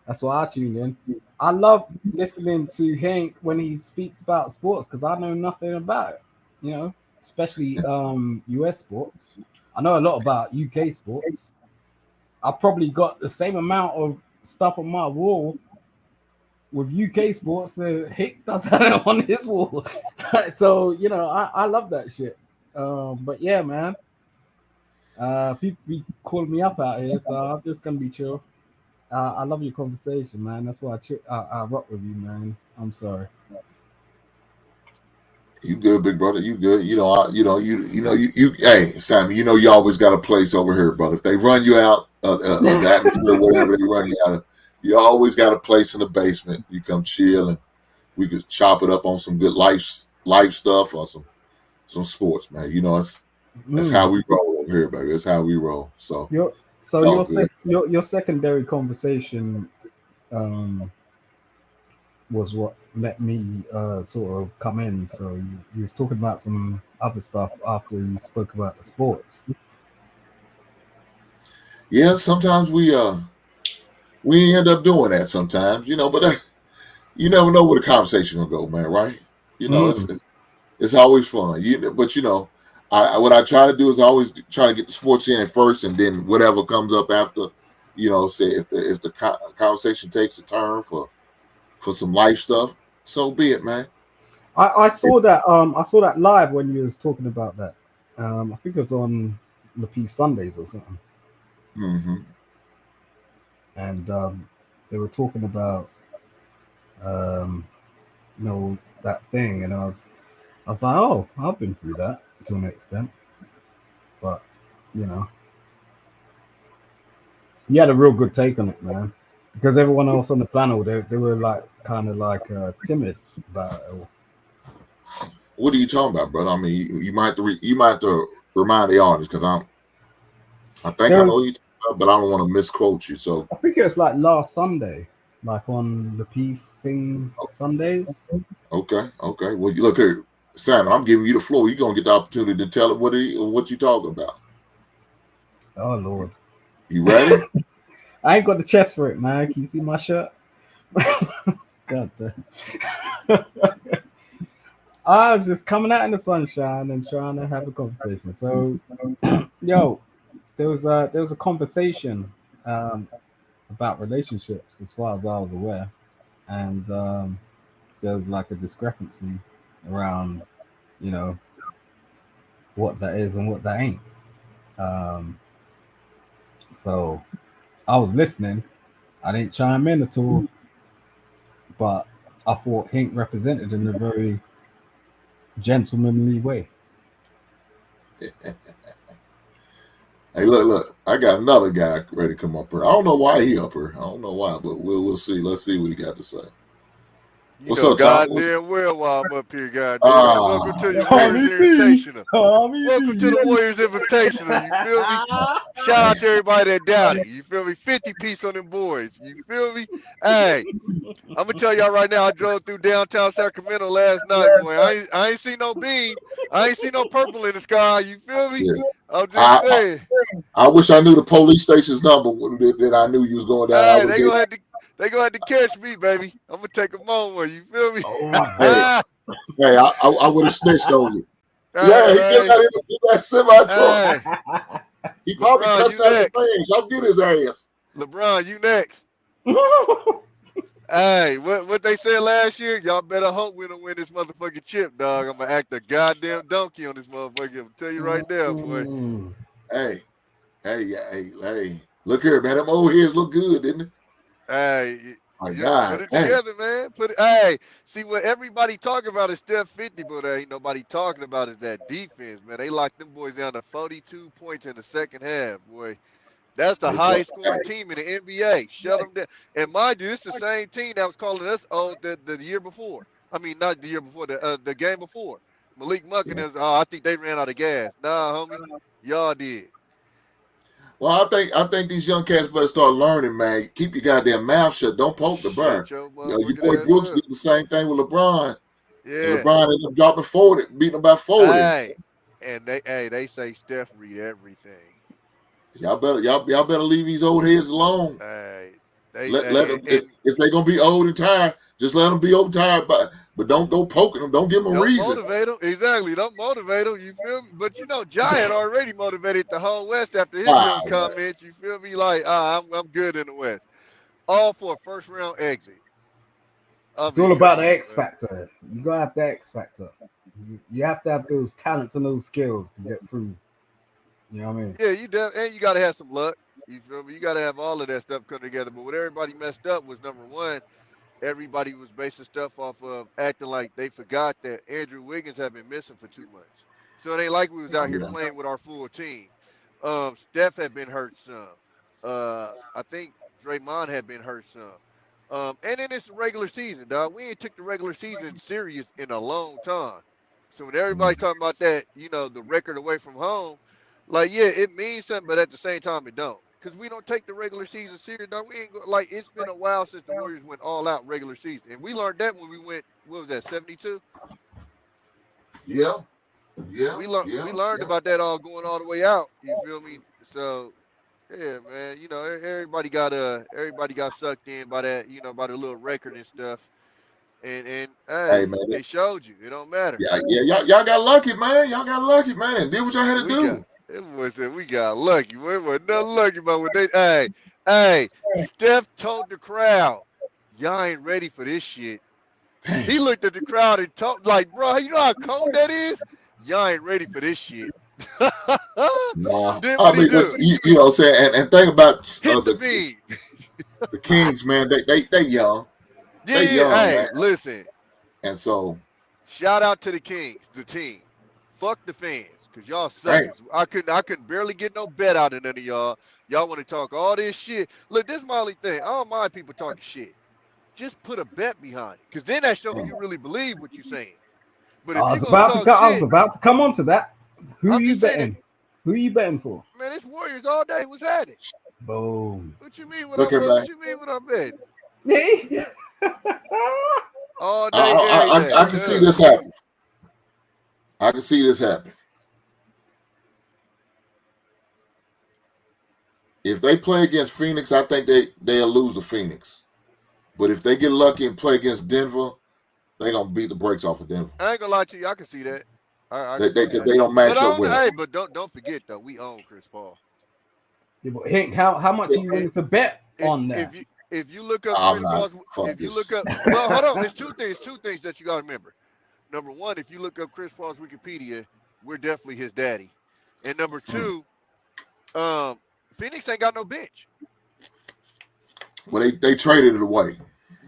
That's why I tuned in. I love listening to Hank when he speaks about sports because I know nothing about it. You know, especially US sports. I know a lot about UK sports. I probably got the same amount of stuff on my wall with UK sports that Hick does have on his wall. So you know, I love that shit. But yeah, man. People be calling me up out here, so I'm just gonna be chill. I love your conversation, man. That's why I rock with you, man. I'm sorry. You good, big brother? You good? You. Hey, Sammy. You know you always got a place over here, brother. If they run you out of the atmosphere, whatever they run you out of, you always got a place in the basement. You come chill, and we could chop it up on some good life stuff or some sports, man. You know, that's how we roll over here, baby. That's how we roll. So your secondary conversation was what let me sort of come in. So you was talking about some other stuff after you spoke about the sports. Yeah, sometimes we end up doing that sometimes, but you never know where the conversation will go, man, right? It's always fun. But what I try to do is I always try to get the sports in at first, and then whatever comes up after, say if the conversation takes a turn for some life stuff, so be it, man. I saw that live when you was talking about that. I think it was on Lapeef Sundays or something. Mm-hmm. And they were talking about that thing, and I was like, oh, I've been through that to an extent, but you had a real good take on it, man, because everyone else on the panel they were like kind of like timid about it all. What are you talking about, brother? I mean, you might have to remind the audience, because I think I know what you're talking about, but I don't want to misquote you. So I think it was like last Sunday, like on the P thing Sundays. Okay. Well, you look here, Sam. I'm giving you the floor. You're gonna get the opportunity to tell it what you talking about. Oh Lord, you ready? I ain't got the chest for it, man. Can you see my shirt? God damn. I was just coming out in the sunshine and trying to have a conversation. So, there was a conversation about relationships, as far as I was aware, and there was like a discrepancy around, what that is and what that ain't. So I was listening. I didn't chime in at all, but I thought Hink represented in a very gentlemanly way. Hey, look! I got another guy ready to come up here. I don't know why he up here. I don't know why, but we'll see. Let's see what he got to say. What's up, Tom? Goddamn well while I'm up here, goddamn. Welcome to your Warriors Invitational. Welcome to the Warriors Invitational. You feel me? Shout out to everybody that doubted. You feel me? 50 piece on them boys. You feel me? Hey, I'm gonna tell y'all right now. I drove through downtown Sacramento last night, boy. I ain't seen no beam. I ain't seen no purple in the sky. You feel me? Yeah. I'm just saying. I wish I knew the police station's number that I knew you was going down. Hey, they gonna have to catch me, baby. I'm gonna take them on one. You feel me? Hey, I would have snitched on you. He get that semi truck. He probably cussed out his fans. Y'all get his ass. LeBron, you next. Hey, what they said last year? Y'all better hope we don't win this motherfucking chip, dog. I'm gonna act a goddamn donkey on this motherfucker. I'm tell you right there, boy. Hey. Look here, man. Them old heads look good, didn't it? Hey, my God. Put it together, man. Hey, see what everybody talking about is Steph 50, but ain't nobody talking about is that defense, man. They locked them boys down to 42 points in the second half, boy. That's the highest scoring team in the NBA. Shut them down. And mind you, it's the same team that was calling us the year before. I mean, not the year before, the game before. Malik Monk and I think they ran out of gas. Nah, homie, y'all did. Well, I think these young cats better start learning, man. Keep your goddamn mouth shut. Don't poke the bird. Your boy Brooks did the same thing with LeBron. Yeah. And LeBron ended up dropping 40, beating him by 40. Hey. And they say Steph read everything. Y'all better leave these old heads alone. Hey, Let them, if they're gonna be old and tired, just let them be old and tired. But don't go poking them. Don't give them a don't reason. motivate them. Exactly. Don't motivate them. You feel me? But you know, Jai had already motivated the whole West after his Wow, little comments. You feel me? Like, I'm good in the West. All for a first round exit. It's all about the X factor. You gotta have the X factor. You have to have those talents and those skills to get through. You know what I mean? Yeah, and you gotta have some luck. You feel me? You gotta have all of that stuff come together. But what everybody messed up was number one, everybody was basing stuff off of acting like they forgot that Andrew Wiggins had been missing for 2 months. So it ain't like we was out here playing with our full team. Steph had been hurt some. I think Draymond had been hurt some. And then it's the regular season, dog. We ain't took the regular season serious in a long time. So when everybody's talking about that, the record away from home, like, yeah, it means something, but at the same time, it don't. Because we don't take the regular season serious, dog. We ain't like, it's been a while since the Warriors went all out regular season. And we learned that when we went, what was that, 72? Yeah. We learned about that all going all the way out. You feel me? So yeah, man. Everybody got sucked in by that, by the little record and stuff. And hey, man, they showed you. It don't matter. Yeah. Y'all got lucky, man. Y'all got lucky, man, and did what y'all had to do. Everyone said we got lucky. We wasn't nothing lucky about what they. Hey, Steph told the crowd, y'all ain't ready for this shit. Damn. He looked at the crowd and talked like, bro, you know how cold that is? Y'all ain't ready for this shit. Nah, I mean, you know what I'm saying? And think about the Kings, man. They young. Yeah, they young, hey, man. Listen. And so, shout out to the Kings, the team. Fuck the fans, cause y'all suck. I couldn't barely get no bet out of none of y'all. Y'all want to talk all this shit. Look, this is my only thing. I don't mind people talking shit. Just put a bet behind it, cause then that shows you really believe what you're saying. But if I was about to come on to that. Who are you betting? Who are you betting for? Man, it's Warriors all day. What's happening? Boom. What you mean? What you mean? What I'm betting? Yeah. All day. I can see this happen. I can see this happen. If they play against Phoenix, I think they'll lose to Phoenix. But if they get lucky and play against Denver, they're gonna beat the brakes off of Denver. I ain't gonna lie to you. I can see that. They don't match up with. Hey, but don't forget though, we own Chris Paul. Yeah, but Hank, how much are you willing to bet on that? If you look up Chris Paul's, well, hold on. There's two things that you gotta remember. Number one, if you look up Chris Paul's Wikipedia, we're definitely his daddy. And number two, Phoenix ain't got no bench. Well, they traded it away.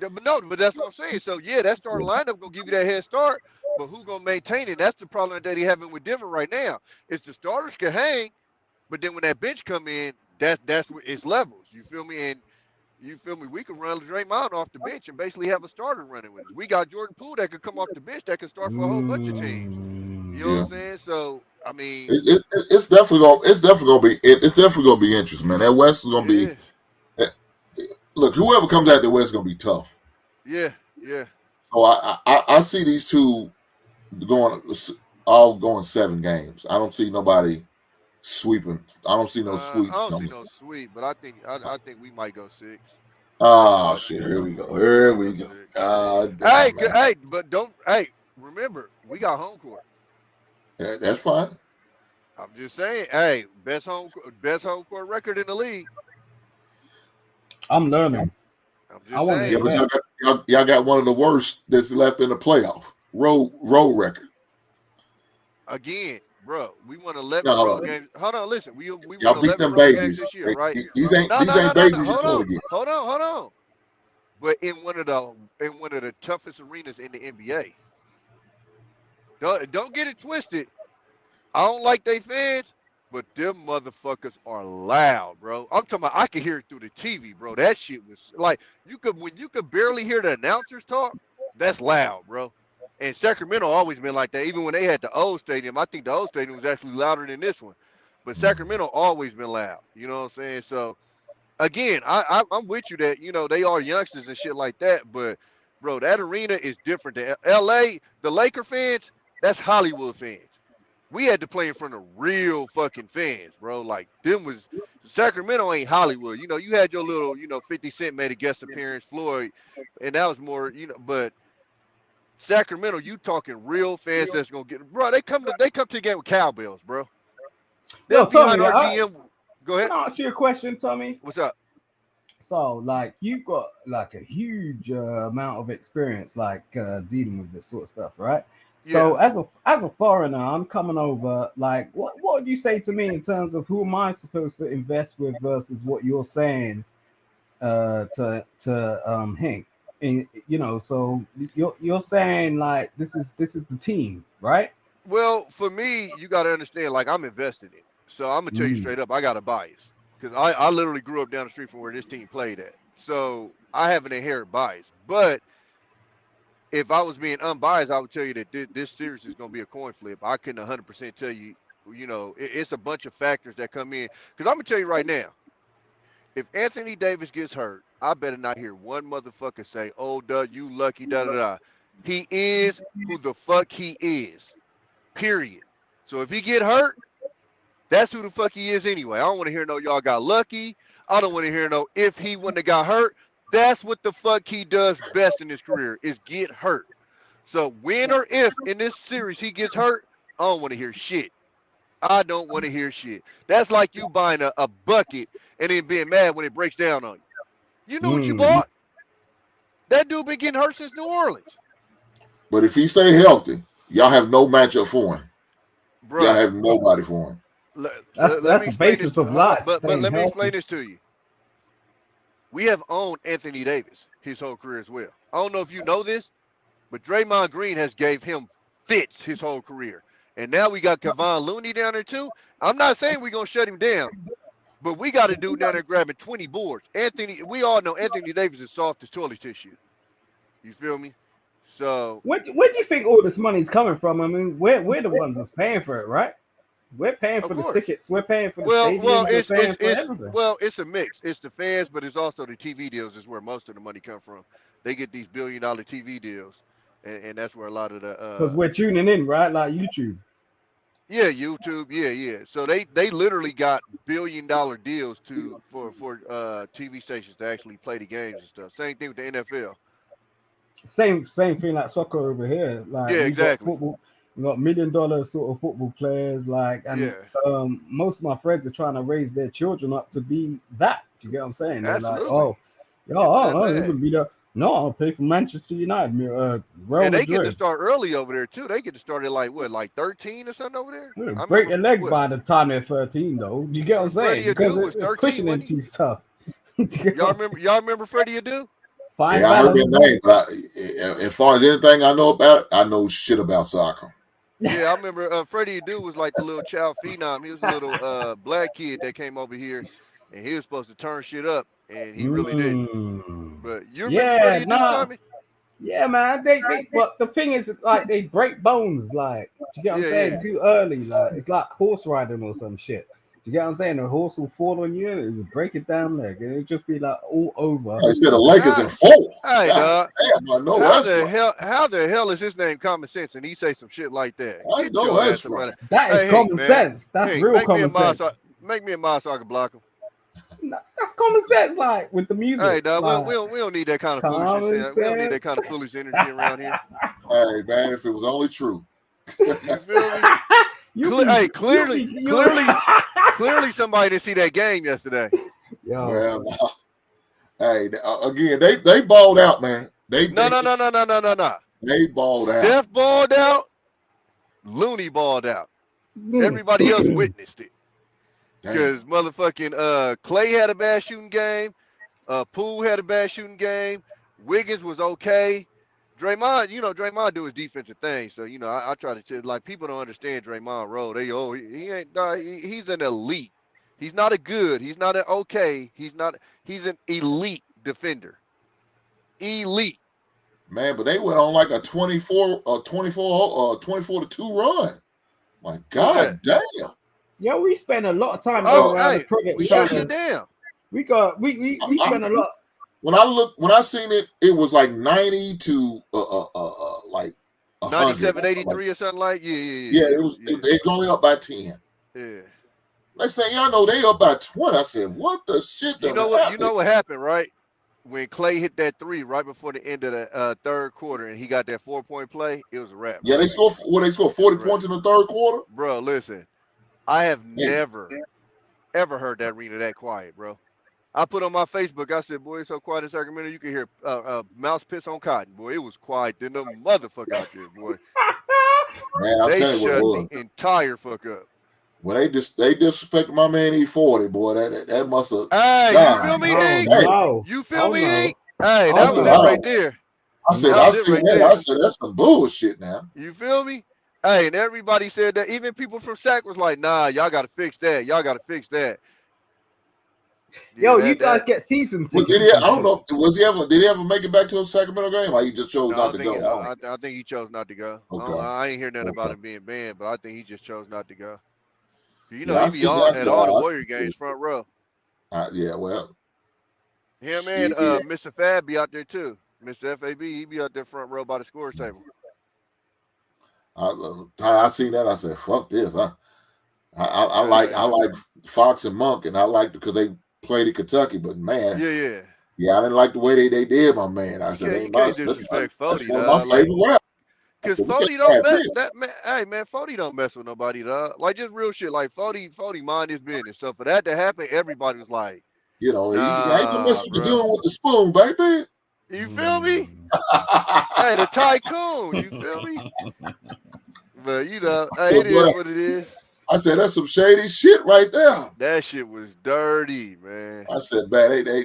But that's what I'm saying. So yeah, that starting lineup gonna give you that head start. But who's gonna maintain it? That's the problem that he having with Denver right now. Is the starters can hang, but then when that bench come in, that's what it's levels. You feel me? And you feel me? We can run Draymond off the bench and basically have a starter running with us. We got Jordan Poole that could come off the bench that can start for a whole bunch of teams. You know what I'm saying? So I mean, it's definitely gonna be interesting, man. That West is gonna be. Look, whoever comes out the West is gonna be tough. Yeah. So I see these two going 7 games. I don't see nobody sweeping. I don't see no sweeps. I don't see no sweep, but I think we might go 6. Oh shit! Here we go. Hey, remember we got home court. Yeah, that's fine. I'm just saying. Hey, best home court record in the league. I'm learning. I'm just saying. Yeah, but y'all got one of the worst that's left in the playoff road record. Again, bro, we won 11 road games. Hold on, listen. We won y'all beat 11 them road babies games this year, right? These ain't babies. Hold on. But in one of the toughest arenas in the NBA. Don't get it twisted. I don't like they fans, but them motherfuckers are loud, bro. I'm talking about I could hear it through the TV, bro. That shit was like when you could barely hear the announcers talk, that's loud, bro. And Sacramento always been like that. Even when they had the old stadium, I think the old stadium was actually louder than this one. But Sacramento always been loud. You know what I'm saying? So again, I'm with you that they are youngsters and shit like that. But bro, that arena is different than LA. The Laker fans, that's Hollywood fans. we had to play in front of real fucking fans, bro. Like them was Sacramento ain't Hollywood. You know, you had your little, 50 Cent made a guest appearance, Floyd, and that was more, but Sacramento, you talking real fans that's gonna get, bro. They come to the game with cowbells, bro. They're Yo, behind Tommy, our GM. Go ahead. can I ask you a question, Tommy? What's up? So, like, you've got like a huge amount of experience, like dealing with this sort of stuff, right? So, as a foreigner, I'm coming over. Like, what would you say to me in terms of who am I supposed to invest with versus what you're saying to Hank? And so you're saying like this is the team, right? Well, for me, you got to understand, like, I'm invested in it. So I'm gonna tell you straight up, I got a bias because I literally grew up down the street from where this team played at. So I have an inherent bias. But if I was being unbiased, I would tell you that this series is gonna be a coin flip. I couldn't 100% tell you. It's a bunch of factors that come in. Because I'm gonna tell you right now, if Anthony Davis gets hurt, I better not hear one motherfucker say, "Oh, duh, you lucky, da da da." He is who the fuck he is. Period. So if he get hurt, that's who the fuck he is anyway. I don't want to hear no y'all got lucky. I don't want to hear no if he wouldn't have got hurt. That's what the fuck he does best in his career is get hurt. So when or if in this series he gets hurt, I don't want to hear shit. I don't want to hear shit. That's like you buying a bucket and then being mad when it breaks down on you. You knew what you bought. That dude been getting hurt since New Orleans. But if he stay healthy, y'all have no matchup for him. Bro, y'all have nobody for him. That's the basis of life. But let me explain this to you. We have owned Anthony Davis his whole career as well. I don't know if you know this, but Draymond Green has gave him fits his whole career. And now we got Kevon Looney down there too. I'm not saying we're going to shut him down, but we got a dude down there grabbing 20 boards. We all know Anthony Davis is soft as toilet tissue. You feel me? So where do you think all this money's coming from? I mean, we're the ones that's paying for it, right? We're paying for the tickets. We're paying for the stadiums. It's a mix. It's the fans, but it's also the TV deals is where most of the money come from. They get these $1 billion TV deals, and that's where a lot of the because we're tuning in, right? Like YouTube. Yeah, YouTube. Yeah. So they literally got $1 billion deals for TV stations to actually play the games and stuff. Same thing with the NFL. Same thing like soccer over here. Like exactly. We got $1 million sort of football players, most of my friends are trying to raise their children up to be that. Do you get what I'm saying? They're Absolutely. like, no, I'll pay for Manchester United. And they get to start early over there too. They get to start at like 13 or something over there. Break your leg by the time they're 13, though. Do you get what I'm saying? Because it's 13, pushing them too tough. Y'all remember Freddie Adu? I heard their name, but as far as anything I know about it, I know shit about soccer. Yeah, I remember Freddie Adu was like the little child phenom. He was a little black kid that came over here, and he was supposed to turn shit up, and he really didn't. But you remember Freddie Adu, Tommy? Yeah, man. But the thing is, like, they break bones. Like, do you get what I'm saying? Too early. Like, it's like horse riding or some shit. You get what I'm saying? The horse will fall on you and it will break it down leg. And it'll just be like all over. I said the Lakers in 4. Hey, dog. I know how the hell is his name Common Sense and he say some shit like that? I know that's right. That is common sense. That's real common sense. Make me a mod so I can block him. That's common sense, like with the music. Hey, dog, like, we don't need that kind of foolishness. We don't need that kind of foolish energy around here. Hey, man, if it was only true. You feel me? Clearly somebody didn't see that game yesterday. Well, hey, again, they balled out, man. No. They balled out. Steph balled out. Looney balled out. Everybody else witnessed it. Because motherfucking Clay had a bad shooting game. Poole had a bad shooting game. Wiggins was okay. Draymond do his defensive thing. So, I try to tell, like, people don't understand Draymond role. He ain't, he's an elite. He's not a good. He's not an okay. He's an elite defender. Elite. Man, but they went on like a 24-2 run. My God damn. Yeah, we spend a lot of time around the project. We shut it down. We spend a lot. When I seen it, it was like 90 to like 100. 97-83 or something like. Yeah, Yeah, it was. They was only up by 10. Yeah. Next thing y'all know, they up by 20. I said, "What the shit?" You know what? You know what happened, right? When Clay hit that 3 right before the end of the third quarter, and he got that 4-point play, it was a wrap. Yeah, bro. they scored. Well, they scored 40 points in the third quarter. Bro, listen, I have Yeah. never, ever heard that arena that quiet, bro. I put on my Facebook, I said, boy, it's so quiet in Sacramento, you can hear mouse piss on cotton. Boy, it was quiet than the motherfucker out there, boy. Man, I'm They telling you what it shut was. the entire fuck up. When they disrespected my man E40, boy, that must have. Hey, God, you feel me, Oh Ink? no! You feel me, no. Ink? Hey, Oh, that was no. it right there. I said, That I was it seen right that. there. I said, that's some bullshit now. You feel me? Hey, and everybody said that. Even people from Sac was like, nah, y'all got to fix that. Y'all got to fix that. Yeah, Yo, you guys get season Well, tickets. did he? I don't know. Did he ever make it back to a Sacramento game? Or he just chose No, not to go? I think he chose not to go. Okay. I ain't hear nothing about Okay. him being banned, but I think he just chose not to go. You know, Yeah, I he be see. I at said, all the I Warrior see. games, front row. Yeah, well, Him and shit. Mr. Fab be out there too. Mr. FAB, he be out there front row by the scores table. I seen that. I said, "Fuck this." I like Fox and Monk, and I liked because they played in Kentucky. But man, Yeah, I didn't like the way they did my man. I said, you can't disrespect that's Fody, one of my dog. Like, favorite rappers. cause We can't Fody don't have mess this. that man. Hey man, Fody don't mess with nobody, dog. Like just real shit. Like Fody mind his business. So for that to happen, everybody was like, You know, I ain't gonna nah, mess with the bro. doing with the spoon, baby. You feel me? Hey, the tycoon. You feel me? But you know, hey, it is what it is. I said that's some shady shit right there. That shit was dirty, man. I said, man, they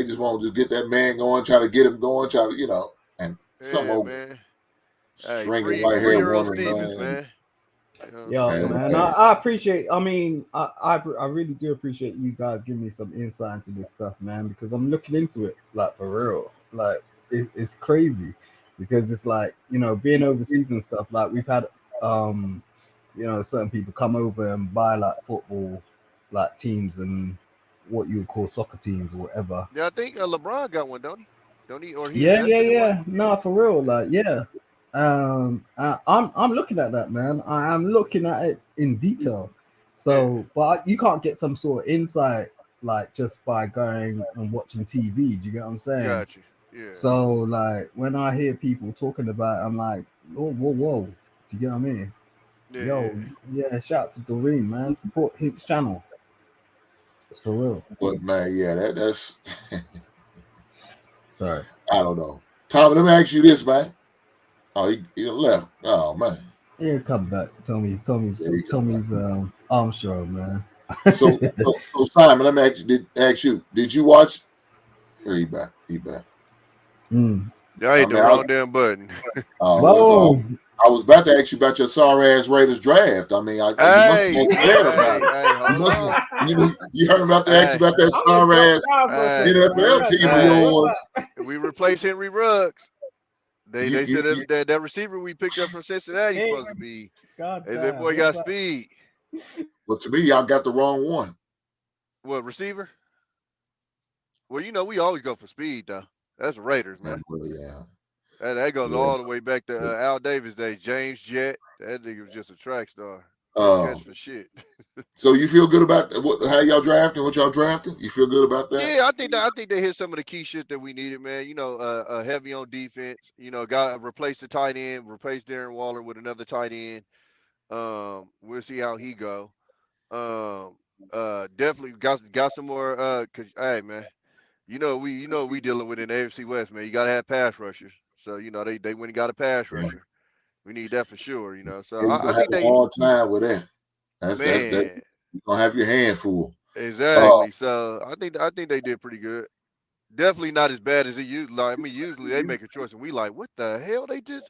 just want to just get that man going, try to get him going, try to, and some old man. stringing Hey, white free hair Earl woman, Stevens, man. Yo, Hey, man, hey. I appreciate. I mean, I really do appreciate you guys giving me some insight into this stuff, man, because I'm looking into it like for real. Like it's crazy because it's like being overseas and stuff. Like we've had certain people come over and buy like football like teams and what you would call soccer teams or whatever. Yeah, I think LeBron got one, don't he? Don't he? Or he Yeah. invested in one? No, for real. Like, yeah. I'm looking at that, man. I am looking at it in detail. So, but you can't get some sort of insight like just by going and watching TV. Do you get what I'm saying? Got you. Yeah. So, like when I hear people talking about it, I'm like, whoa. Do you get what I mean? Yeah, Yo, yeah. Shout out to Doreen, man. Support Hicks channel. It's for real. But man, yeah, that's. Sorry. I don't know, Tommy. Let me ask you this, man. Oh, he left. Oh man. He'll come back. Tommy's arm show, man. So Simon, let me ask you. Did you watch? Here he back. Yeah, I hit the wrong damn button. I was about to ask you about your sorry ass Raiders draft. I mean, you must have been scared about it. You heard about to ask you about that sorry ass NFL team of yours. We replaced Henry Ruggs. They said that receiver we picked up from Cincinnati is supposed to be. That boy got speed. But to me, y'all got the wrong one. What, receiver? Well, we always go for speed, though. That's the Raiders, man. Yeah. That goes all the way back to Al Davis' day. James Jett. That nigga was just a track star. Catch for shit. So you feel good about how y'all drafting? What y'all drafting? You feel good about that? Yeah, I think they hit some of the key shit that we needed, man. Heavy on defense. Got replace the tight end, replace Darren Waller with another tight end. We'll see how he go. Definitely got some more. Cause hey, man, we dealing with in the AFC West, man. You gotta have pass rushers. So they went and got a pass rusher. We need that for sure. So yeah, I think they all time with that. That's you're gonna have your hand full. Exactly. So I think they did pretty good. Definitely not as bad as it usually. I mean, usually they make a choice and we like, what the hell they did?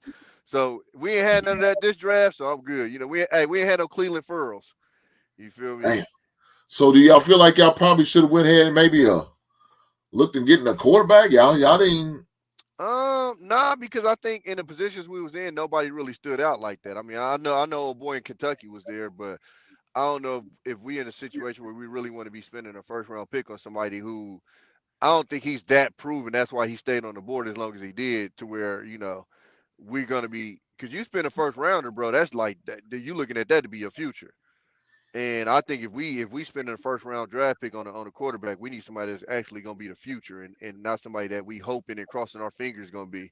So we ain't had none of that this draft, so I'm good. We ain't had no Cleveland furls. You feel me? Damn. So do y'all feel like y'all probably should have went ahead and maybe looked at getting a quarterback? Y'all didn't. Nah, because I think in the positions we was in, nobody really stood out like that. I mean, I know old boy in Kentucky was there, but I don't know if we in a situation where we really want to be spending a first round pick on somebody who I don't think he's that proven. That's why he stayed on the board as long as he did, to where we're gonna be, because you spend a first rounder, bro. That's like that, you looking at that to be your future. And I think if we spend a first round draft pick on a quarterback, we need somebody that's actually gonna be the future, and not somebody that we hoping and crossing our fingers gonna be.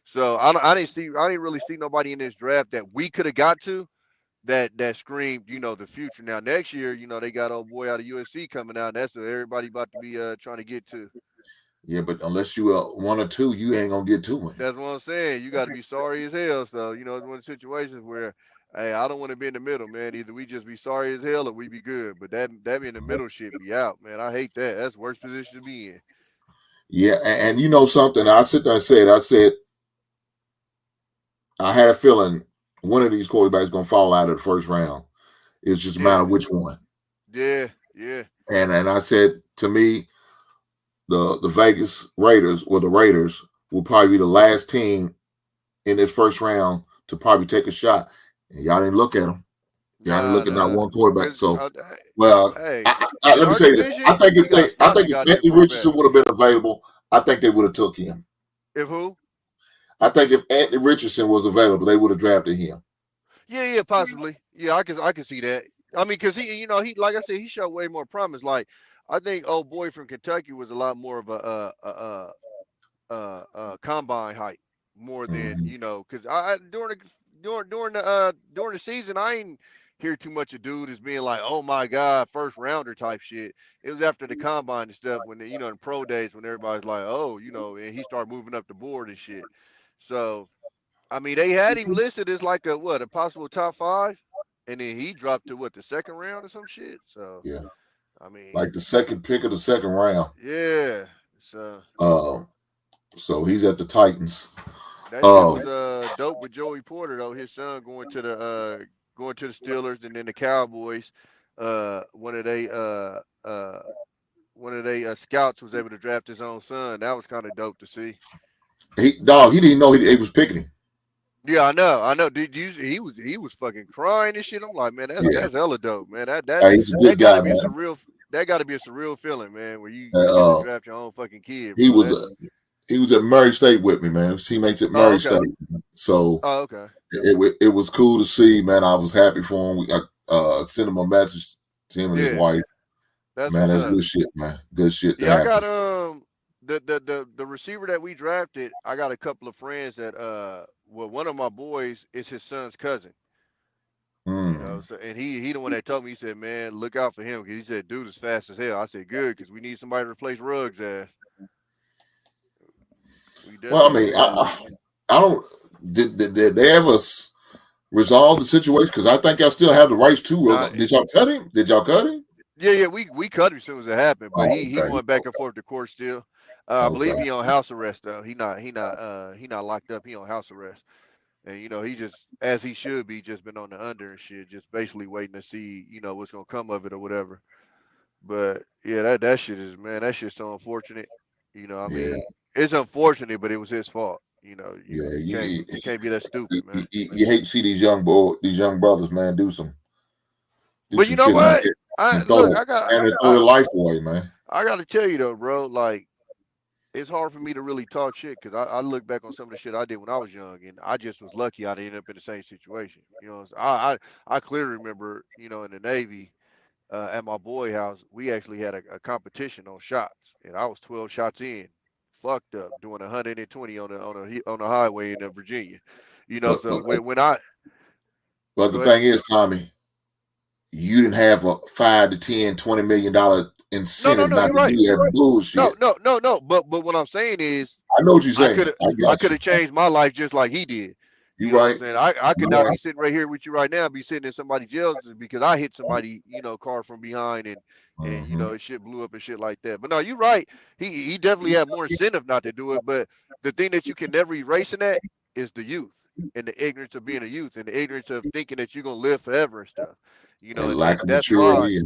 So I didn't really see nobody in this draft that we could have got to that screamed, the future. Now next year, they got old boy out of USC coming out. That's what everybody about to be trying to get to. Yeah, but unless you one or two, you ain't gonna get to him. That's what I'm saying. You got to be sorry as hell. So it's one of the situations where, hey, I don't want to be in the middle, man. Either we just be sorry as hell or we be good. But that be in the middle shit be out, man. I hate that. That's the worst position to be in. Yeah, and you know something, I sit there and said, I had a feeling one of these quarterbacks gonna fall out of the first round. It's just a matter of which one. Yeah. And I said, to me, the Vegas Raiders or the Raiders will probably be the last team in this first round to probably take a shot. And y'all didn't look at them. Y'all didn't look at that one quarterback. So, well, hey, let me say this. I think if Anthony Richardson would have been available, I think they would have took him. If who? I think if Anthony Richardson was available, they would have drafted him. Yeah, possibly. Yeah, I can see that. I mean, because he like I said, he showed way more promise. Like, I think old boy from Kentucky was a lot more of a combine height more than because during the season I ain't hear too much of dude as being like, oh my god, first rounder type shit. It was after the combine and stuff when in pro days when everybody's like, oh, and he started moving up the board and shit. So I mean, they had him listed as like a possible top 5, and then he dropped to the second round or some shit. So yeah, I mean, like the second pick of the second round. Yeah. So so he's at the Titans. That shit was dope with Joey Porter though. His son going to the Steelers and then the Cowboys. One of they scouts was able to draft his own son. That was kind of dope to see. He didn't know he was picking him. Yeah, I know. Did you? He was fucking crying and shit. I'm like, man, that's hella dope, man. He's a good guy, man. That got to be a surreal feeling, man, where you draft your own fucking kid. He was at Murray State with me, man. His teammates at Murray State. So okay. It was cool to see, man. I was happy for him. I sent him a message to him and his wife. That's good shit, man. Good shit. Yeah, I got the receiver that we drafted. I got a couple of friends that one of my boys is his son's cousin. So and he the one that told me, he said, man, look out for him, because he said dude is fast as hell. I said good, because we need somebody to replace Ruggs' ass. Well, I mean, I don't. Did they ever resolve the situation? Because I think y'all still have the rights to. Did y'all cut him? Yeah, we cut him as soon as it happened, but he went back and forth to court still. I believe he on house arrest though. He not locked up. He on house arrest, and he just, as he should be, just been on the under and shit, just basically waiting to see what's gonna come of it or whatever. But yeah, that shit is, man, that shit's so unfortunate. I mean, it's unfortunate, but it was his fault. You can't be that stupid, man. You hate to see these young brothers, man, do some. But you know what? Throw their life away, man. I got to tell you though, bro. Like, it's hard for me to really talk shit, because I look back on some of the shit I did when I was young, and I just was lucky I didn't end up in the same situation. I clearly remember, in the Navy, at my boy house, we actually had a competition on shots, and I was 12 shots in, fucked up, doing 120 on the highway in Virginia. So when I. But the thing is, Tommy, you didn't have a $5 to $10, $20 million incentive not to do that bullshit. No. But what I'm saying is, I know what you're saying. I could have changed my life just like he did. You right? I could not be sitting right here with you right now, be sitting in somebody's jail because I hit somebody, car from behind and shit blew up and shit like that. But no, you're right. He definitely had more incentive not to do it. But the thing that you can never erase in that is the youth and the ignorance of being a youth and the ignorance of thinking that you're gonna live forever and stuff. And lack of maturity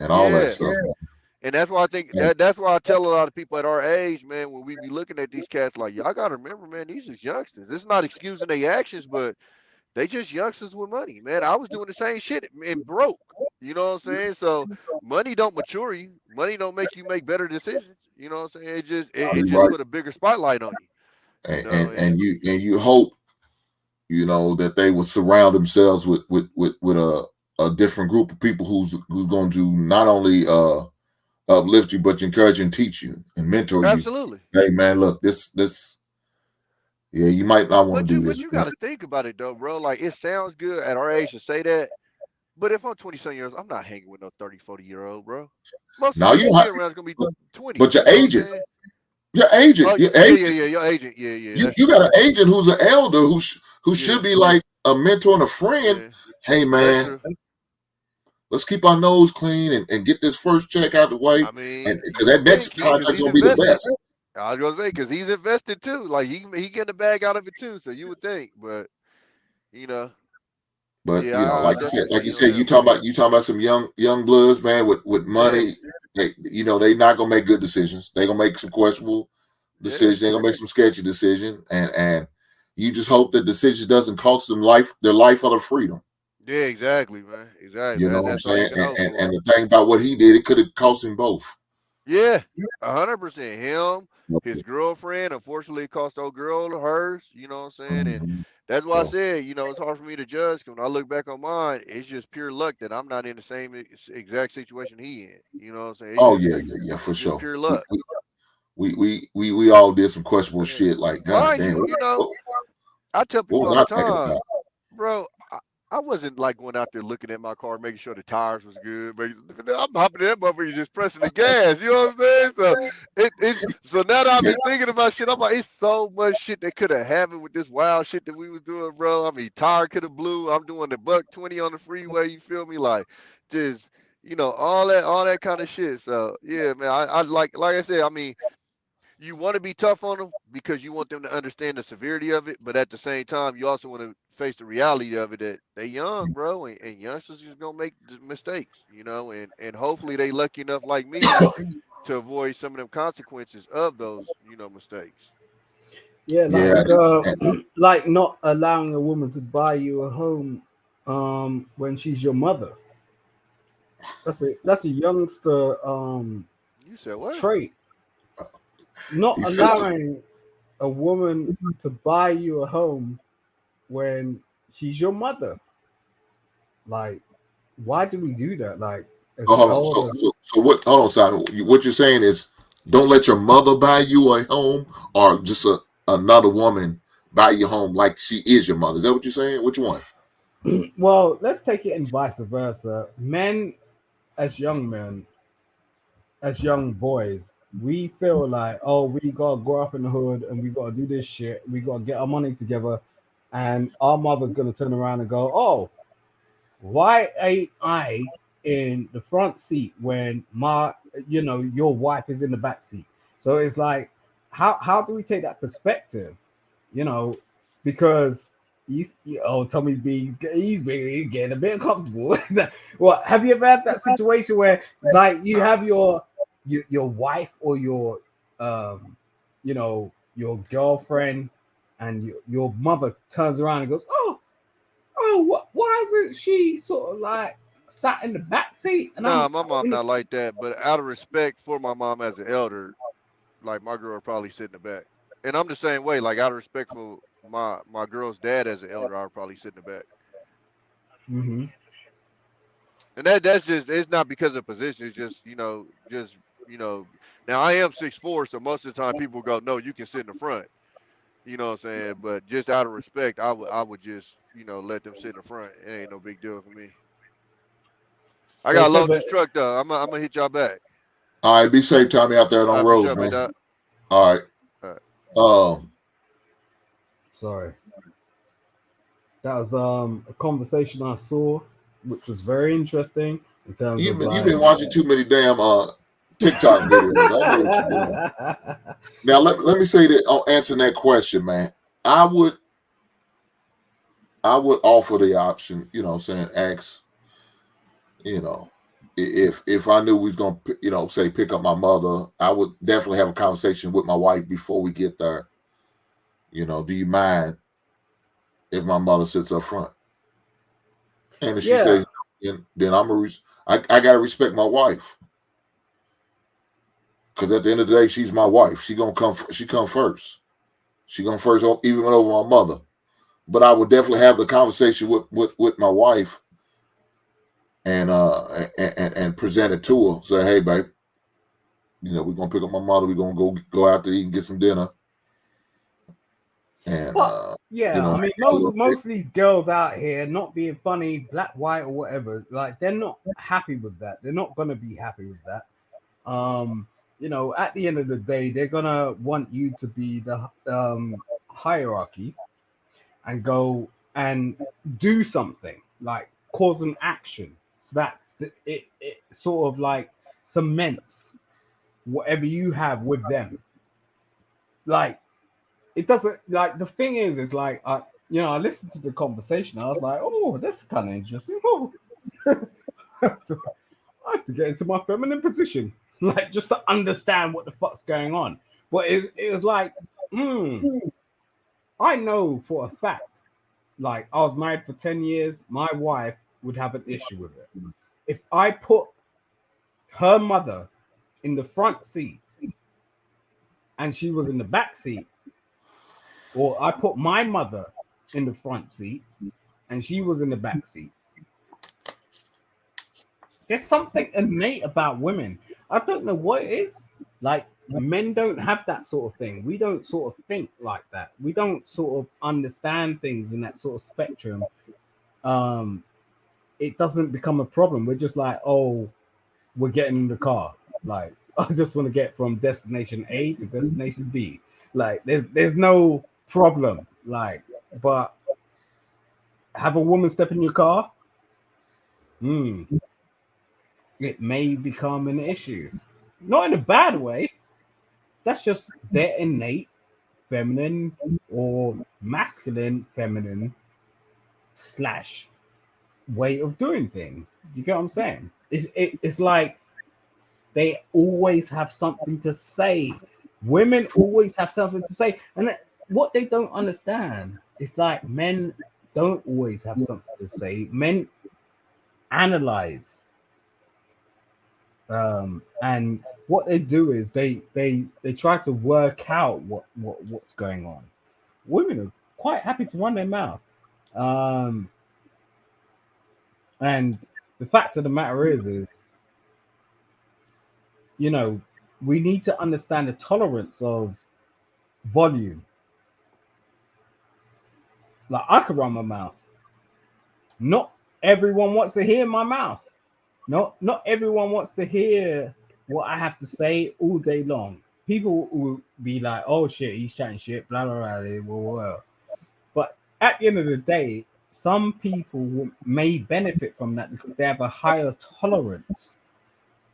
and all that stuff. And that's why I think that's why I tell a lot of people at our age, man, when we be looking at these cats like, y'all gotta remember, man, these is youngsters. It's not excusing their actions, but they just youngsters with money, man. I was doing the same shit and broke. You know what I'm saying? So money don't mature you. Money don't make you make better decisions. You know what I'm saying? It just put a bigger spotlight on you. And you hope that they would surround themselves with a different group of people who's going to not only uplift you, but encourage and teach you and mentor you. Absolutely. Hey man, look, this yeah, you might not want to do this. But you got to think about it though, bro. Like it sounds good at our age to say that, but if I'm 27 years, I'm not hanging with no 30, 40-year-old, bro. Most Now of you the have, people around is gonna be 20. but your you know what I'm agent, saying? your agent, Oh, your yeah, agent, your agent, yeah. you that's got true. an agent who's an elder who Yeah. should be like a mentor and a friend. Yeah, Hey that's man, true. let's keep our nose clean and get this first check out the way, I mean, and you because that would next think he, because contract's he's gonna be the invested. best. I was gonna say because he's invested too. Like he getting the bag out of it too. So you would think, but you know, But yeah, like I definitely said, like feel you you on said, that, man. you talking about some young bloods, man, with Yeah, money. They not gonna make good decisions. They gonna make some questionable yeah, decisions. They gonna make some sketchy decisions, and you just hope the decision doesn't cost them their life or their freedom. yeah. Exactly, man. Exactly. You know what I'm That's all you saying? can hope And for. the thing about what he did, it could have cost him both. Yeah, 100%. Him, his girlfriend. Unfortunately, it cost old girl hers. You know what I'm saying? And Mhm. that's why I So, said, it's hard for me to judge. 'Cause when I look back on mine, it's just pure luck that I'm not in the same exact situation he in. You know what I'm saying? oh yeah, for It's just sure. pure luck. We all did some questionable Yeah. shit. Like, God Mind damn, you, I tell what people was all the I thinking time, about? bro. I wasn't like going out there looking at my car, making sure the tires was good. But I'm hopping in that motherfucker, just pressing the gas. You know what I'm saying? So so now that I've been thinking about shit, I'm like, it's so much shit that could have happened with this wild shit that we was doing, bro. I mean, tire could have blew. I'm doing the $120 on the freeway. You feel me? Like, just all that kind of shit. So yeah, man. I like I said. I mean, you want to be tough on them because you want them to understand the severity of it, but at the same time, you also want to face the reality of it that they young, bro, and youngsters is gonna make mistakes, and hopefully they lucky enough like me to avoid some of them consequences of those, mistakes. Yeah, Yeah, like and- like not allowing a woman to buy you a home when she's your mother. That's a youngster You said what? trait. Not he says, allowing a woman to buy you a home when she's your mother. Like, why do we do that? Like, as oh, hold on. elders, So what? Hold on, Simon. What you're saying is, don't let your mother buy you a home, or just another woman buy you a home like she is your mother. Is that what you're saying? Which one? well, let's take it in vice versa. Men, as young men, as young boys, we feel like, oh, we gotta grow up in the hood and we gotta do this shit. We gotta get our money together, and our mother's gonna turn around and go, oh, why ain't I in the front seat when your wife is in the back seat? So it's like, how do we take that perspective? You know, because Tommy's he's getting a bit uncomfortable. Well, have you ever had that situation where like you have your wife or your your girlfriend and your mother turns around and goes, why isn't she sort of like sat in the back seat? And Nah, my mom not like that, but out of respect for my mom as an elder, like my girl would probably sit in the back. And I'm the same way, like out of respect for my girl's dad as an elder, I would probably sit in the back. Mm-hmm. And that's just, it's not because of position. It's just you know. Now I am 6'4", so most of the time people go, no, you can sit in the front. You know what I'm saying? But just out of respect, I would just let them sit in the front. It ain't no big deal for me. I So gotta it's load ever this truck though. I'm gonna hit y'all back. All right, be safe, Tommy, out there on For roads, sure, man. man. All right. All right. sorry. That was a conversation I saw, which was very interesting in terms You've of been watching too many damn TikTok videos. I know what you're doing. Now let me say that on answering that question, man. I would offer the option, saying ask, if I knew we was gonna, say pick up my mother, I would definitely have a conversation with my wife before we get there. Do you mind if my mother sits up front? And if she says, then I gotta respect my wife, because at the end of the day, she's my wife. She come first. She come first, even over my mother. but I would definitely have the conversation with my wife and present it to her. Say, hey, babe, we're gonna pick up my mother. We're gonna go out to eat and get some dinner. And But yeah, I mean, most of these girls out here not being funny, black, white, or whatever, like they're not happy with that. They're not gonna be happy with that. At the end of the day, they're gonna want you to be the hierarchy and go and do something, like cause an action. So that it sort of like cements whatever you have with them. Like, it doesn't, like, the thing is like, I listened to the conversation. I was like, oh, that's kind of interesting. Oh. So I have to get into my feminine position, like, just to understand what the fuck's going on. But it was like, I know for a fact, like, I was married for 10 years. My wife would have an issue with it. If I put her mother in the front seat and she was in the back seat, or I put my mother in the front seat and she was in the back seat, there's something innate about women. I don't know what it is. Like, men don't have that sort of thing. We don't sort of think like that. We don't sort of understand things in that sort of spectrum. It doesn't become a problem. We're just like, oh, we're getting in the car. Like, I just want to get from destination A to destination B. Like, there's no problem. Like, but have a woman step in your car, it may become an issue. Not in a bad way. That's just their innate feminine or masculine feminine / way of doing things. You get what I'm saying? It's like they always have something to say. Women always have something to say. And what they don't understand is, like, men don't always have something to say. Men analyze. And what they do is they try to work out what's going on. Women are quite happy to run their mouth. And the fact of the matter is, we need to understand the tolerance of volume. Like, I could run my mouth. Not everyone wants to hear my mouth. Not everyone wants to hear what I have to say all day long. People will be like, oh shit, he's chatting shit, blah, blah, blah, blah, blah. But at the end of the day, some people may benefit from that because they have a higher tolerance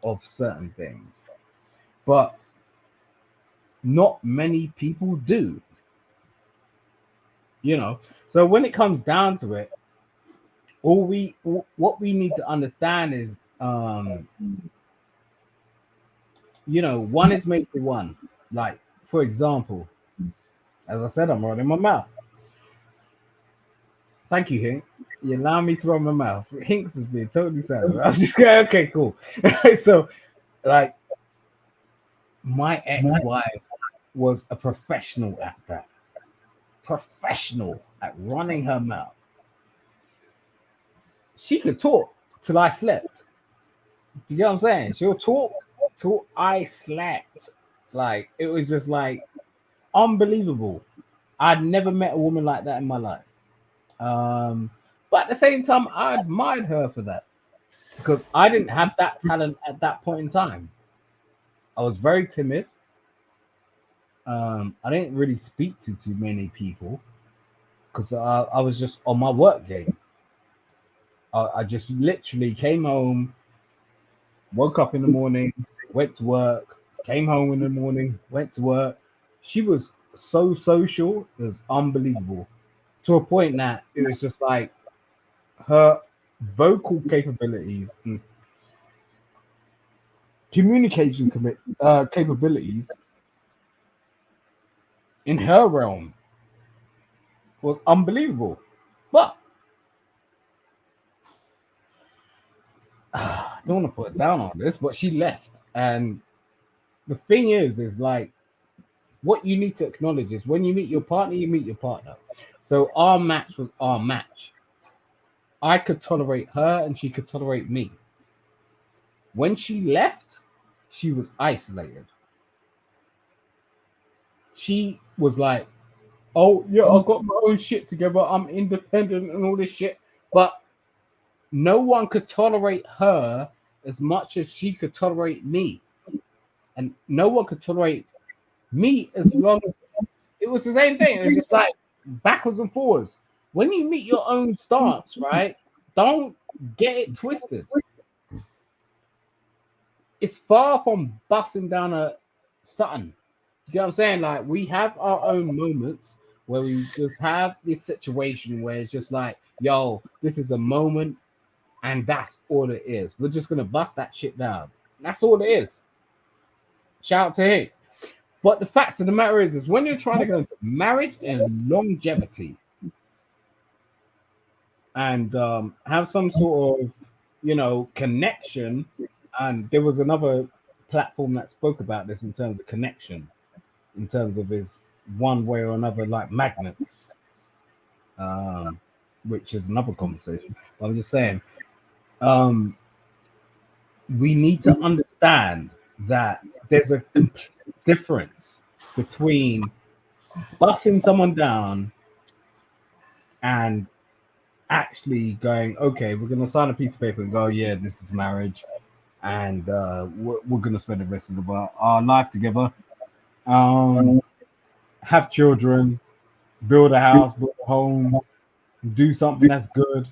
of certain things. But not many people do. So when it comes down to it, what we need to understand is, one is made for one. Like, for example, as I said, I'm running my mouth. Thank you, Hink. You allow me to run my mouth. Hinks is being totally sad. I'm just going, okay, cool. So, like, my ex-wife was a professional at that. Professional at running her mouth. She could talk till I slept. Do you get what I'm saying? She'll talk till I slept. Like, it was just like unbelievable. I'd never met a woman like that in my life. But at the same time, I admired her for that because I didn't have that talent at that point in time. I was very timid. I didn't really speak to too many people because I was just on my work game. I just literally came home, woke up in the morning, went to work, came home in the morning, went to work. She was so social, it was unbelievable. To a point that it was just like her vocal capabilities and communication capabilities in her realm was unbelievable. But I don't want to put it down on this, but she left. And the thing is like, what you need to acknowledge is when you meet your partner, you meet your partner. So our match was our match. I could tolerate her and she could tolerate me. When she left, she was isolated. She was like, oh, yeah, I got my own shit together. I'm independent and all this shit. But no one could tolerate her as much as she could tolerate me. And no one could tolerate me as long as it was the same thing. It was just like backwards and forwards. When you meet your own stance, right? Don't get it twisted. It's far from busting down a something. You know what I'm saying? Like, we have our own moments where we just have this situation where it's just like, yo, this is a moment, and that's all it is. We're just gonna bust that shit down. That's all it is. Shout out to him. But the fact of the matter is when you're trying to go into marriage and longevity and have some sort of, you know, connection, and there was another platform that spoke about this in terms of connection, in terms of his one way or another, like magnets, which is another conversation. But I'm just saying, we need to understand that there's a complete difference between busting someone down and actually going, okay, we're going to sign a piece of paper and go, yeah, this is marriage, and we're going to spend the rest of our life together, have children, build a house, build a home, do something that's good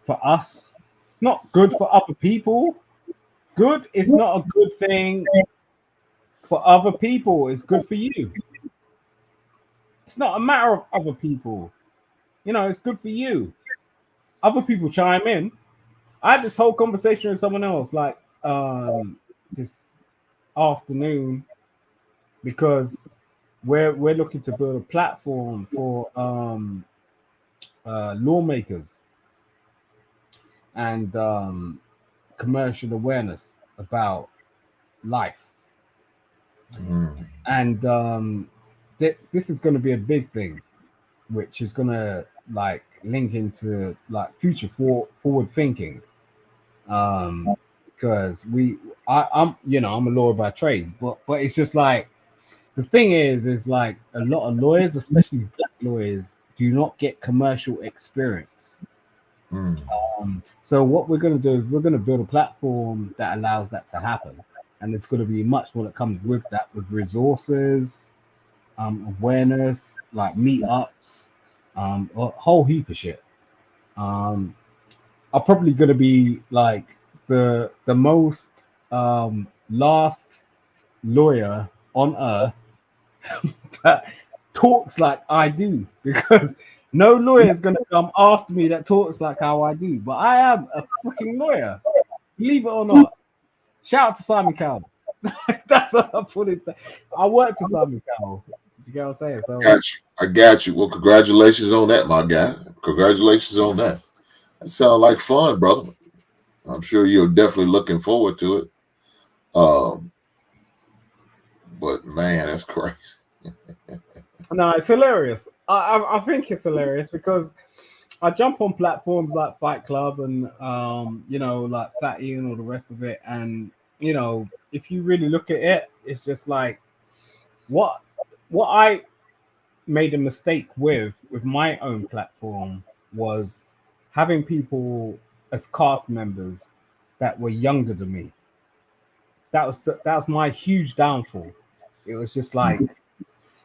for us, not good for other people. Good is not a good thing for other people. It's good for you. It's not a matter of other people. You know, it's good for you. Other people chime in. I had this whole conversation with someone else, like this afternoon, because we're looking to build a platform for lawmakers and commercial awareness about life. And this is going to be a big thing, which is going to like link into like future forward thinking, because I'm a lawyer by trades, but it's just like the thing is like a lot of lawyers, especially black lawyers, do not get commercial experience. So what we're going to do is we're going to build a platform that allows that to happen, and it's going to be much more that comes with that, with resources, awareness, like meetups, a whole heap of shit. I'm probably going to be like the most last lawyer on earth that talks like I do, because no lawyer is going to come after me that talks like how I do. But I am a fucking lawyer, believe it or not. Shout out to Simon Cowell. That's what I put it. I worked with Simon Cowell. You get what I'm saying? So I got you. Well, congratulations on that, my guy. Congratulations on that. That sounds like fun, brother. I'm sure you're definitely looking forward to it. But man, that's crazy. No, it's hilarious. I think it's hilarious because I jump on platforms like Fight Club and like Fatty and all the rest of it, and if you really look at it, it's just like what I made a mistake with my own platform was having people as cast members that were younger than me. That was my huge downfall. It was just like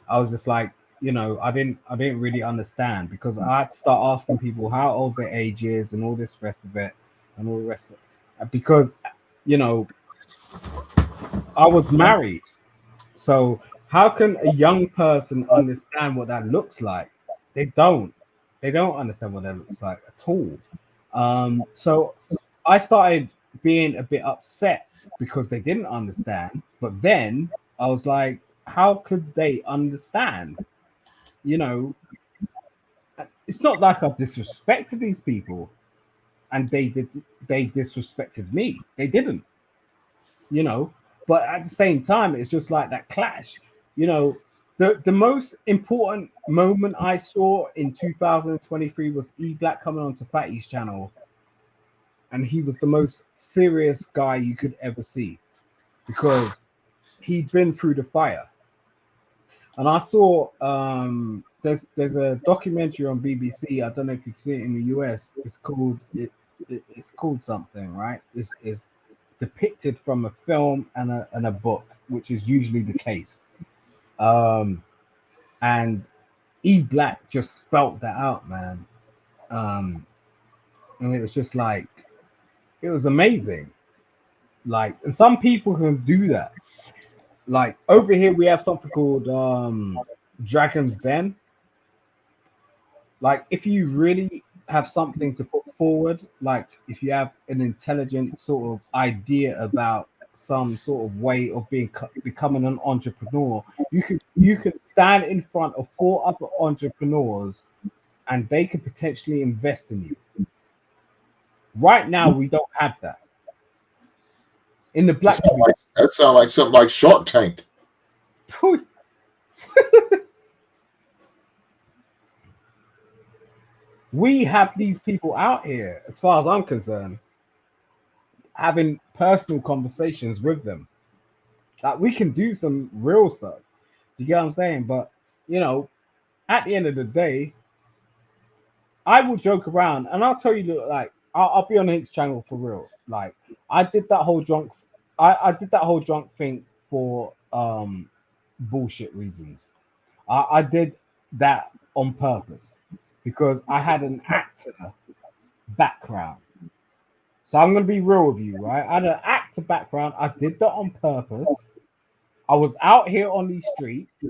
I was just like, I didn't really understand, because I had to start asking people how old their age is and all this rest of it and all the rest of it, because I was married. So how can a young person understand what that looks like? They don't understand what that looks like at all. So I started being a bit upset because they didn't understand. But then I was like, how could they understand? It's not like I've disrespected these people and they disrespected me. They didn't, but at the same time, it's just like that clash. The most important moment I saw in 2023 was E Black coming onto Fatty's channel, and he was the most serious guy you could ever see because he'd been through the fire. And I saw there's a documentary on BBC. I don't know if you can see it in the US. It's called something, right? It's depicted from a film and a book, which is usually the case. And E Black just spelt that out, man. And it was just like, it was amazing. Like, and some people can do that. Like over here, we have something called Dragon's Den. Like, if you really have something to put forward, like if you have an intelligent sort of idea about some sort of way of becoming an entrepreneur, you could stand in front of 4 other entrepreneurs, and they could potentially invest in you. Right now, we don't have that. In the black community. That sounds like something like Shark Tank. We have these people out here, as far as I'm concerned, having personal conversations with them. Like, we can do some real stuff. You get what I'm saying? But, you know, at the end of the day, I will joke around, and I'll tell you, like, I'll be on Hank's channel for real. Like, I did that whole drunk thing for bullshit reasons. I did that on purpose because I had an actor background. So I'm gonna be real with you, right? I had an actor background. I did that on purpose. I was out here on these streets,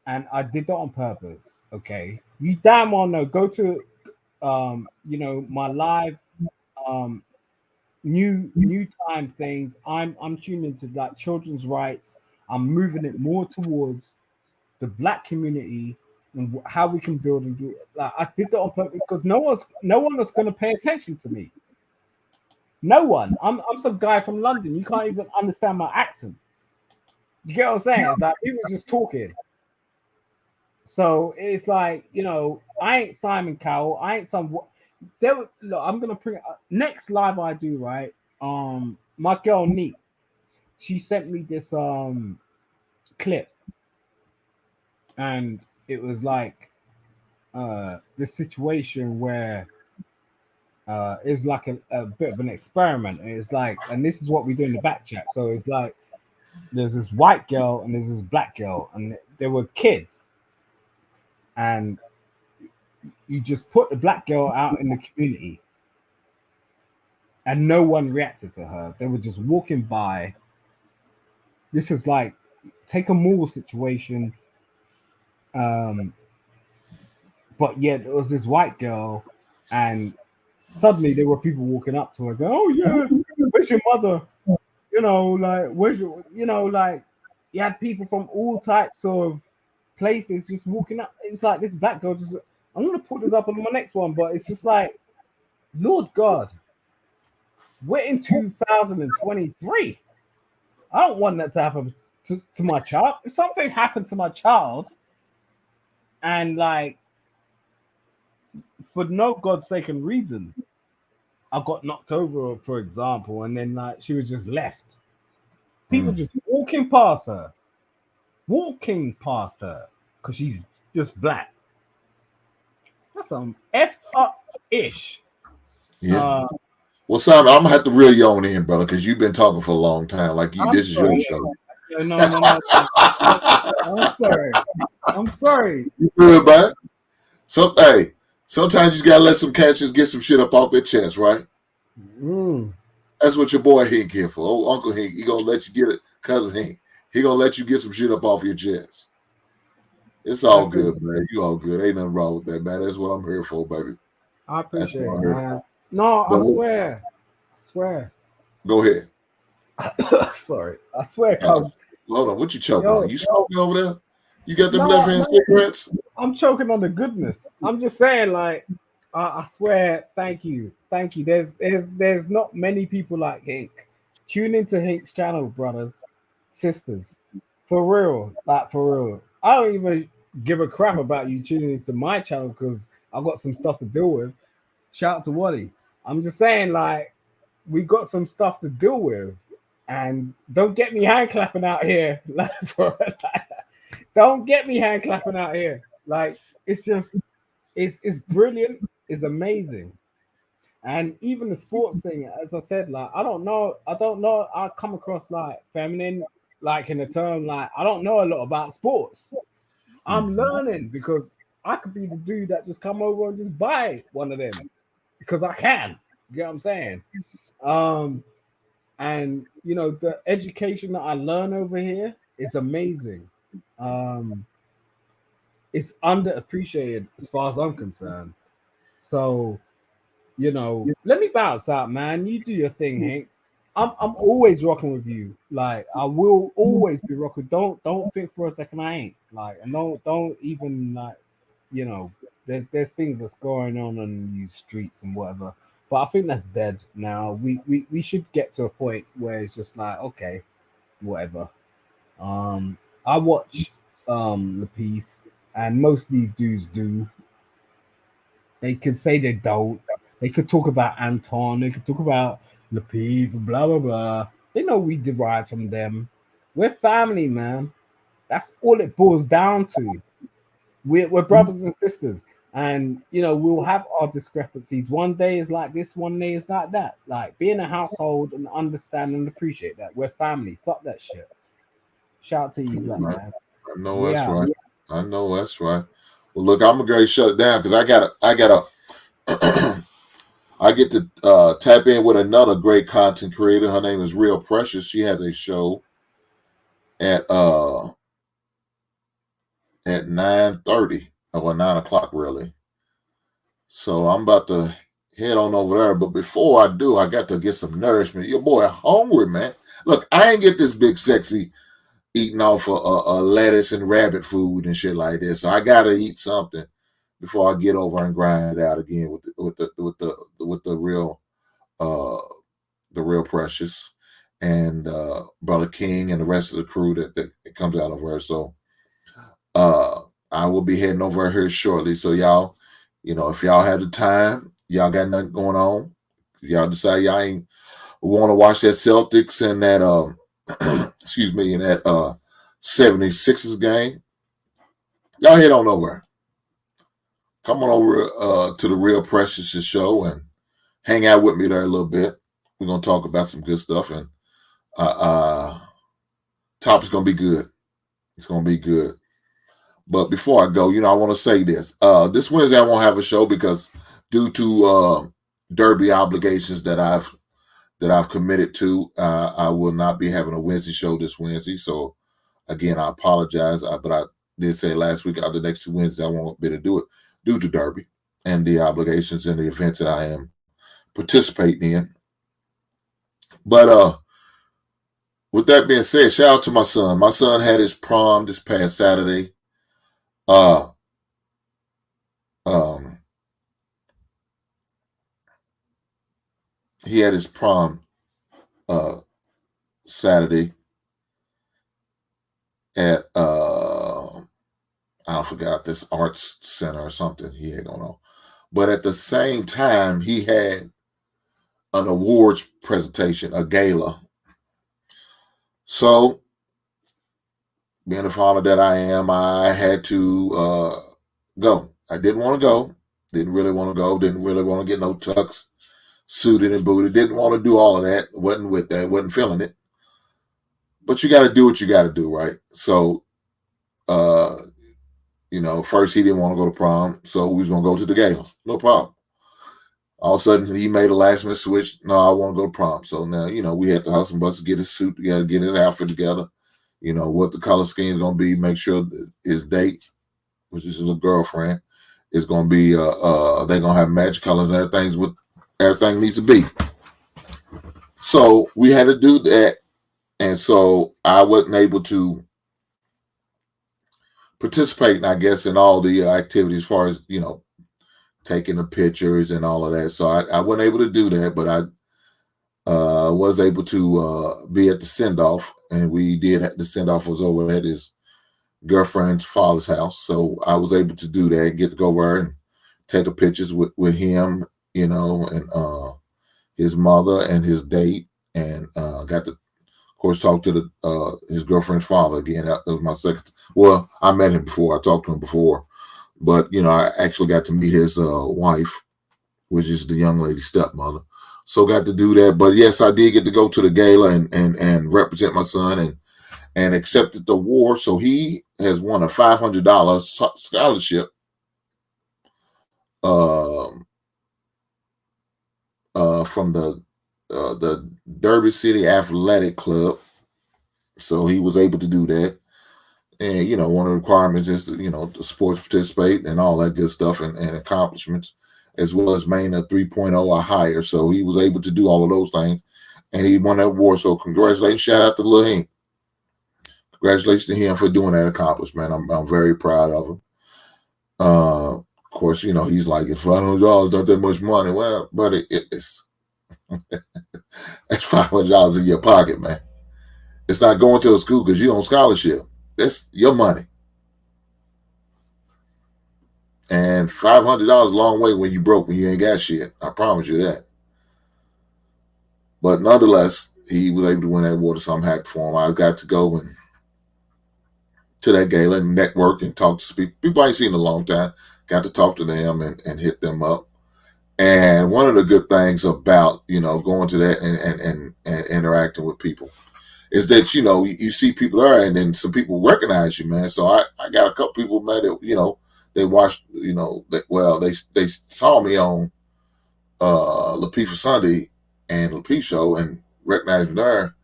and I did that on purpose. Okay, you damn well know. Go to you know, my live new time things. I'm tuning into like children's rights. I'm moving it more towards the black community and how we can build and do it. Like, I did that on purpose because no one was gonna pay attention to me. No one. I'm some guy from London. You can't even understand my accent. You get what I'm saying? It's like people just talking. So it's like, you know, I ain't Simon Cowell. I ain't some. Look, I'm gonna bring next live I do, right? My girl Neat, she sent me this clip, and it was like this situation where it's like a bit of an experiment. It's like, and this is what we do in the back chat. So it's like there's this white girl and there's this black girl, and they were kids, and you just put the black girl out in the community and no one reacted to her. They were just walking by. This is like, take a mall situation. But yet there was this white girl, and suddenly there were people walking up to her going, oh yeah, where's your mother? You know, like, where's your, you know, like, you had people from all types of places just walking up. It's like this black girl just, I'm gonna put this up on my next one, but it's just like, Lord God, we're in 2023. I don't want that to happen to my child. If something happened to my child, and like, for no godforsaken reason, I got knocked over, for example, and then like she was just left. People just walking past her because she's just black. That's some effed up ish. Yeah. Well, Simon, I'm gonna have to reel you on in, brother, because you've been talking for a long time. Like this is your show. No. I'm sorry. You good, man? So, hey, sometimes you gotta let some cats just get some shit up off their chest, right? That's what your boy Hink here for. Old Uncle Hink, he gonna let you get it. Cousin Hink, he gonna let you get some shit up off your chest. It's all good, man. You all good. Ain't nothing wrong with that, man. That's what I'm here for, baby. I appreciate it, man. No, I swear. Go ahead. Sorry. I swear, cuz. Hold on. What you choking on? You smoking over there? You got them left hand cigarettes? I'm choking on the goodness. I'm just saying, like, I swear, thank you. There's not many people like Hink. Tune into Hink's channel, brothers, sisters. For real. Like, for real. I don't even give a crap about you tuning into my channel because I've got some stuff to deal with. Shout out to Wally. I'm just saying, like, we got some stuff to deal with, and don't get me hand clapping out here. Like, don't get me hand clapping out here. Like, it's just, it's brilliant. It's amazing. And even the sports thing, as I said, like I don't know. I come across like feminine, like in the term, like I don't know a lot about sports. I'm learning because I could be the dude that just come over and just buy one of them because I can. You know what I'm saying? And you know the education that I learn over here is amazing. Um, it's underappreciated as far as I'm concerned. So you know, let me bounce out, man. You do your thing, Hank. I'm always rocking with you. Like I will always be rocking. Don't think for a second I ain't. Like and don't even like you know, there's things that's going on these streets and whatever. But I think that's dead now. We should get to a point where it's just like, okay, whatever. I watch Lapeef and most of these dudes do. They could say they don't. They could talk about Anton. They could talk about Lapeef, blah blah blah. They know we derive from them. We're family, man. That's all it boils down to. We're brothers and sisters, and you know we'll have our discrepancies. One day is like this, one day is like that. Like be in a household and understand and appreciate that we're family. Fuck that shit. Shout out to you, black man. I know that's right. I know that's right. Well, look, I'm gonna shut it down because I gotta I get to tap in with another great content creator. Her name is Real Precious. She has a show at 9:30 or 9 o'clock really. So I'm about to head on over there. But before I do, I got to get some nourishment. Your boy hungry, man. Look, I ain't get this big sexy eating off of lettuce and rabbit food and shit like this. So I gotta eat something before I get over and grind it out again with the real Precious and Brother King and the rest of the crew that comes out of her. So I will be heading over here shortly. So y'all, you know, if y'all have the time, y'all got nothing going on, if y'all decide y'all ain't want to watch that Celtics and that excuse me, in that 76ers game, y'all head on over. Come on over to the Real Precious show and hang out with me there a little bit. We're gonna talk about some good stuff, and topic's gonna be good. It's gonna be good. But before I go, you know, I want to say this. This Wednesday I won't have a show because due to Derby obligations that I've committed to, I will not be having a Wednesday show this Wednesday. So again, I apologize. But I did say last week out the next 2 Wednesdays I won't be able to do it due to Derby and the obligations and the events that I am participating in. But with that being said, shout out to my son. My son had his prom this past Saturday. He had his prom Saturday at I forgot this arts center or something he had going on. But at the same time, he had an awards presentation, a gala. So, being the father that I am, I had to go. I didn't want to go. Didn't really want to go. Didn't really want to get no tux, suited and booted. Didn't want to do all of that. Wasn't with that. Wasn't feeling it. But you got to do what you got to do, right? So, you know, first he didn't want to go to prom, so we was going to go to the gala. No problem. All of a sudden, he made a last-minute switch. No, I want to go to prom. So now, you know, we had to hustle and bustle, get his suit together, get his outfit together. You know, what the color scheme is going to be, make sure his date, which is his girlfriend, is going to be, they're going to have match colors and everything needs to be. So we had to do that. And so I wasn't able to participate, I guess, in all the activities as far as, you know, taking the pictures and all of that. So I wasn't able to do that, but I was able to be at the send-off, and we did. The send-off was over at his girlfriend's father's house. So I was able to do that, get to go over and take a pictures with him, you know, and his mother and his date, and got to, of course, talk to the his girlfriend's father again. That was my second. Well, I met him before. I talked to him before, but you know, I actually got to meet his wife, which is the young lady's stepmother. So got to do that. But yes, I did get to go to the gala and represent my son and accepted the award. So he has won a $500 scholarship from the Derby City Athletic Club. So he was able to do that. And, you know, one of the requirements is to, you know, the sports participate and all that good stuff and accomplishments, as well as maintain a 3.0 or higher. So he was able to do all of those things, and he won that award. So congratulations. Shout out to Lil Hank. Congratulations to him for doing that accomplishment. I'm very proud of him. Of course, you know, he's like, if $500 not that much money, well, but it is. That's $500 in your pocket, man. It's not going to a school because you're on scholarship. That's your money. And $500 is a long way when you broke, when you ain't got shit. I promise you that. But nonetheless, he was able to win that award, so I'm happy for him. I got to go to that gala and network and talk to people I ain't seen in a long time. Got to talk to them and hit them up. And one of the good things about, you know, going to that and interacting with people is that, you know, you see people there and then some people recognize you, man. So I got a couple people, man, that, you know, they watched, you know, they saw me on Lapifa Sunday and Lapifa Show and recognized me there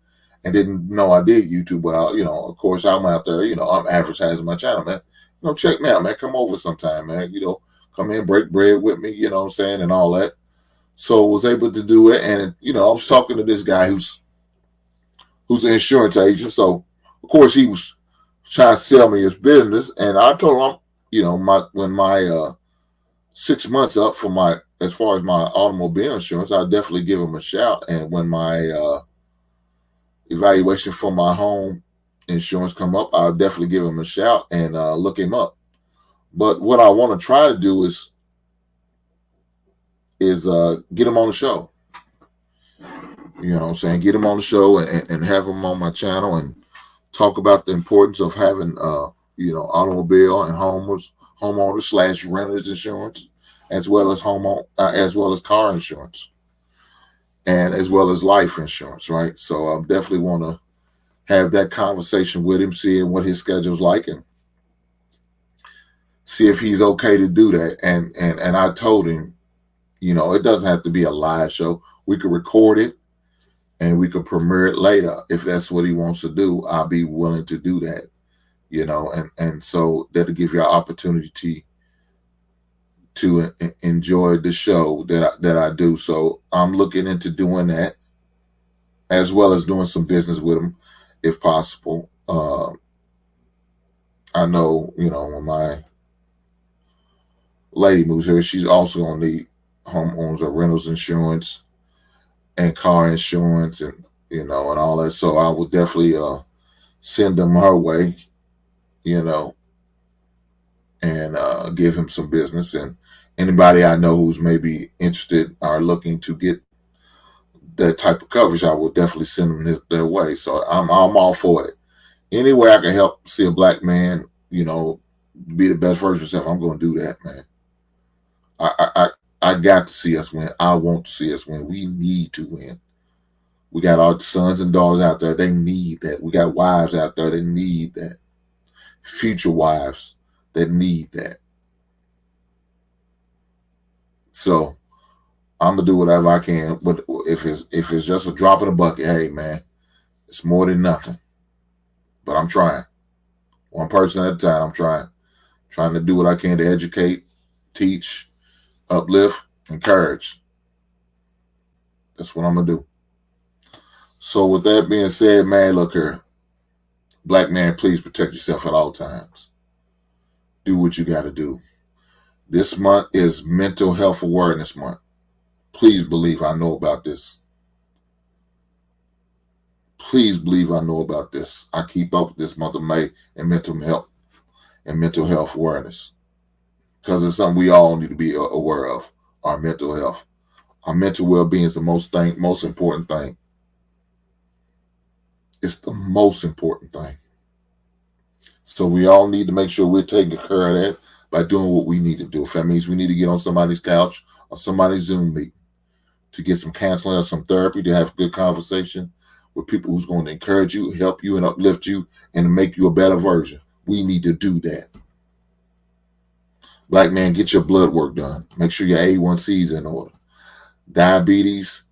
and didn't know I did YouTube. Well, you know, of course, I'm out there, you know, I'm advertising my channel, man. You know, check me out, man. Come over sometime, man. You know, come in, break bread with me, you know what I'm saying, and all that. So was able to do it. And, you know, I was talking to this guy who's an insurance agent. So, of course, he was trying to sell me his business. And I told him, you know, when my 6 months up for as far as my automobile insurance, I'll definitely give him a shout. And when my evaluation for my home insurance come up, I'll definitely give him a shout and look him up. But what I want to try to do is get him on the show. You know what I'm saying? Get him on the show and have him on my channel and talk about the importance of having, you know, automobile and homeowners / renters insurance, as well as car insurance, and as well as life insurance, right? So I definitely want to have that conversation with him, seeing what his schedule's like, and see if he's okay to do that. And I told him, you know, it doesn't have to be a live show. We could record it and we could premiere it later. If that's what he wants to do, I'll be willing to do that, you know, and so that'll give you an opportunity to enjoy the show that I do. So I'm looking into doing that, as well as doing some business with him if possible. I know, you know, when my lady moves here, she's also going to need homeowners or rentals insurance and car insurance and, you know, and all that. So I will definitely send them her way, you know, and give him some business. And anybody I know who's maybe interested or looking to get that type of coverage, I will definitely send them their way. So I'm all for it. Any way I can help see a black man, you know, be the best version of himself, I'm going to do that, man. I got to see us win. I want to see us win. We need to win. We got our sons and daughters out there. They need that. We got wives out there that need that. Future wives that need that. So I'm gonna do whatever I can. But if it's just a drop in the bucket, hey man, it's more than nothing. But I'm trying. One person at a time. I'm trying to do what I can to educate, teach, uplift, encourage. That's what I'm gonna do. So with that being said, man, look here. Black man, please protect yourself at all times. Do what you got to do. This month is Mental Health Awareness Month. Please believe I know about this. Please believe I know about this. I keep up with this month of May and mental and mental health awareness, because it's something we all need to be aware of. Our mental health, our mental well-being is the most important thing. It's the most important thing. So we all need to make sure we're taking care of that by doing what we need to do. If that means we need to get on somebody's couch or somebody's Zoom meeting to get some counseling or some therapy, to have a good conversation with people who's going to encourage you, help you, and uplift you, and to make you a better version. We need to do that. Black man, get your blood work done. Make sure your A1C is in order. Diabetes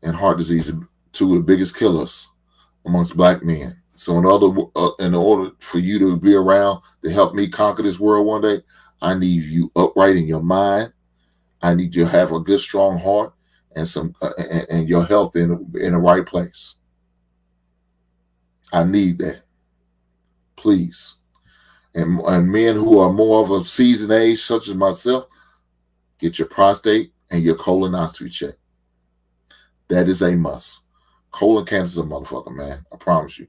and heart disease are two of the biggest killers amongst black men. So in order for you to be around to help me conquer this world one day, I need you upright in your mind. I need you to have a good, strong heart and and your health in the right place. I need that. Please. And men who are more of a seasoned age, such as myself, get your prostate and your colonoscopy checked. That is a must. Colon cancer is a motherfucker, man. I promise you.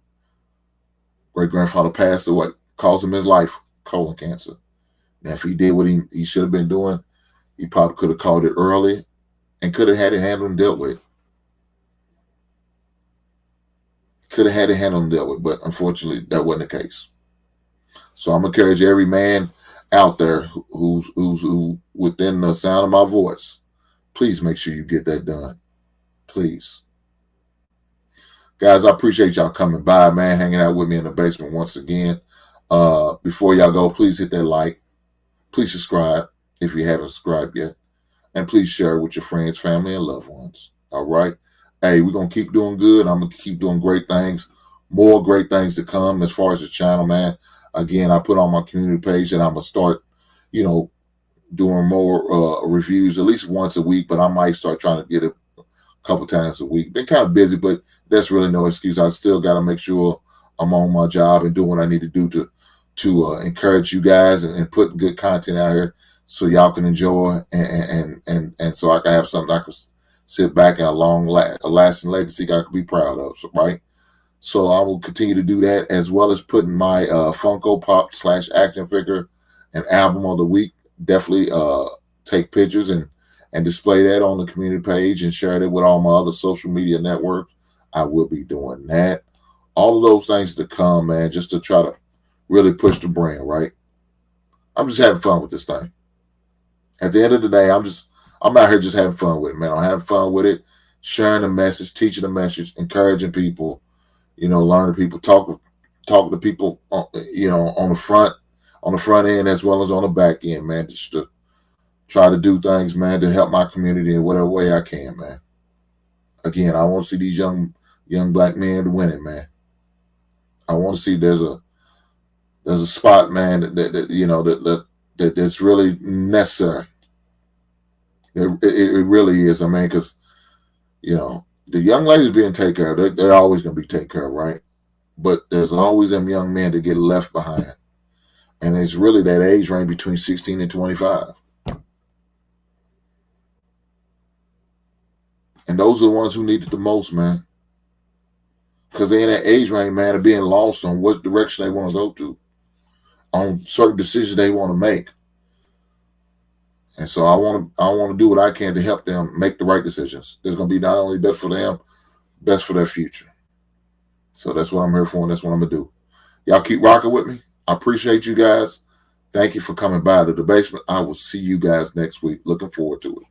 Great-grandfather passed away, cost him his life, colon cancer. Now, if he did what he should have been doing, he probably could have caught it early and could have had it handled and dealt with. Could have had it handled and dealt with, but unfortunately, that wasn't the case. So I'm encouraging every man out there who's within the sound of my voice, please make sure you get that done. Please. Guys, I appreciate y'all coming by, man, hanging out with me in the basement once again. Before y'all go, please hit that like. Please subscribe if you haven't subscribed yet. And please share with your friends, family, and loved ones. All right? Hey, we're going to keep doing good. I'm going to keep doing great things. More great things to come as far as the channel, man. Again, I put on my community page and I'm going to start, doing more reviews at least once a week, but I might start trying to get it a couple times a week. Been kind of busy, but that's really no excuse. I still got to make sure I'm on my job and doing what I need to do to encourage you guys and put good content out here so y'all can enjoy and so I can have something I can sit back and a lasting legacy I can be proud of, right? So I will continue to do that, as well as putting my Funko Pop / action figure and album of the week. Definitely take pictures and display that on the community page and share it with all my other social media networks. I will be doing that. All of those things to come, man, just to try to really push the brand, right? I'm just having fun with this thing. At the end of the day, I'm out here just having fun with it, man. I'm having fun with it, sharing the message, teaching the message, encouraging people, learning people, talking to people, on the front end as well as on the back end, man, just to try to do things, man, to help my community in whatever way I can, man. Again, I want to see these young black men winning, man. I want to see there's a spot, man, that's really necessary. It really is, I mean, because the young ladies being taken care of, they're always going to be taken care of, right? But there's always them young men that get left behind. And it's really that age range between 16 and 25. And those are the ones who need it the most, man. Because they're in that age range, man, of being lost on what direction they want to go to, on certain decisions they want to make. And so I want to do what I can to help them make the right decisions. That's going to be not only best for them, best for their future. So that's what I'm here for, and that's what I'm going to do. Y'all keep rocking with me. I appreciate you guys. Thank you for coming by to the basement. I will see you guys next week. Looking forward to it.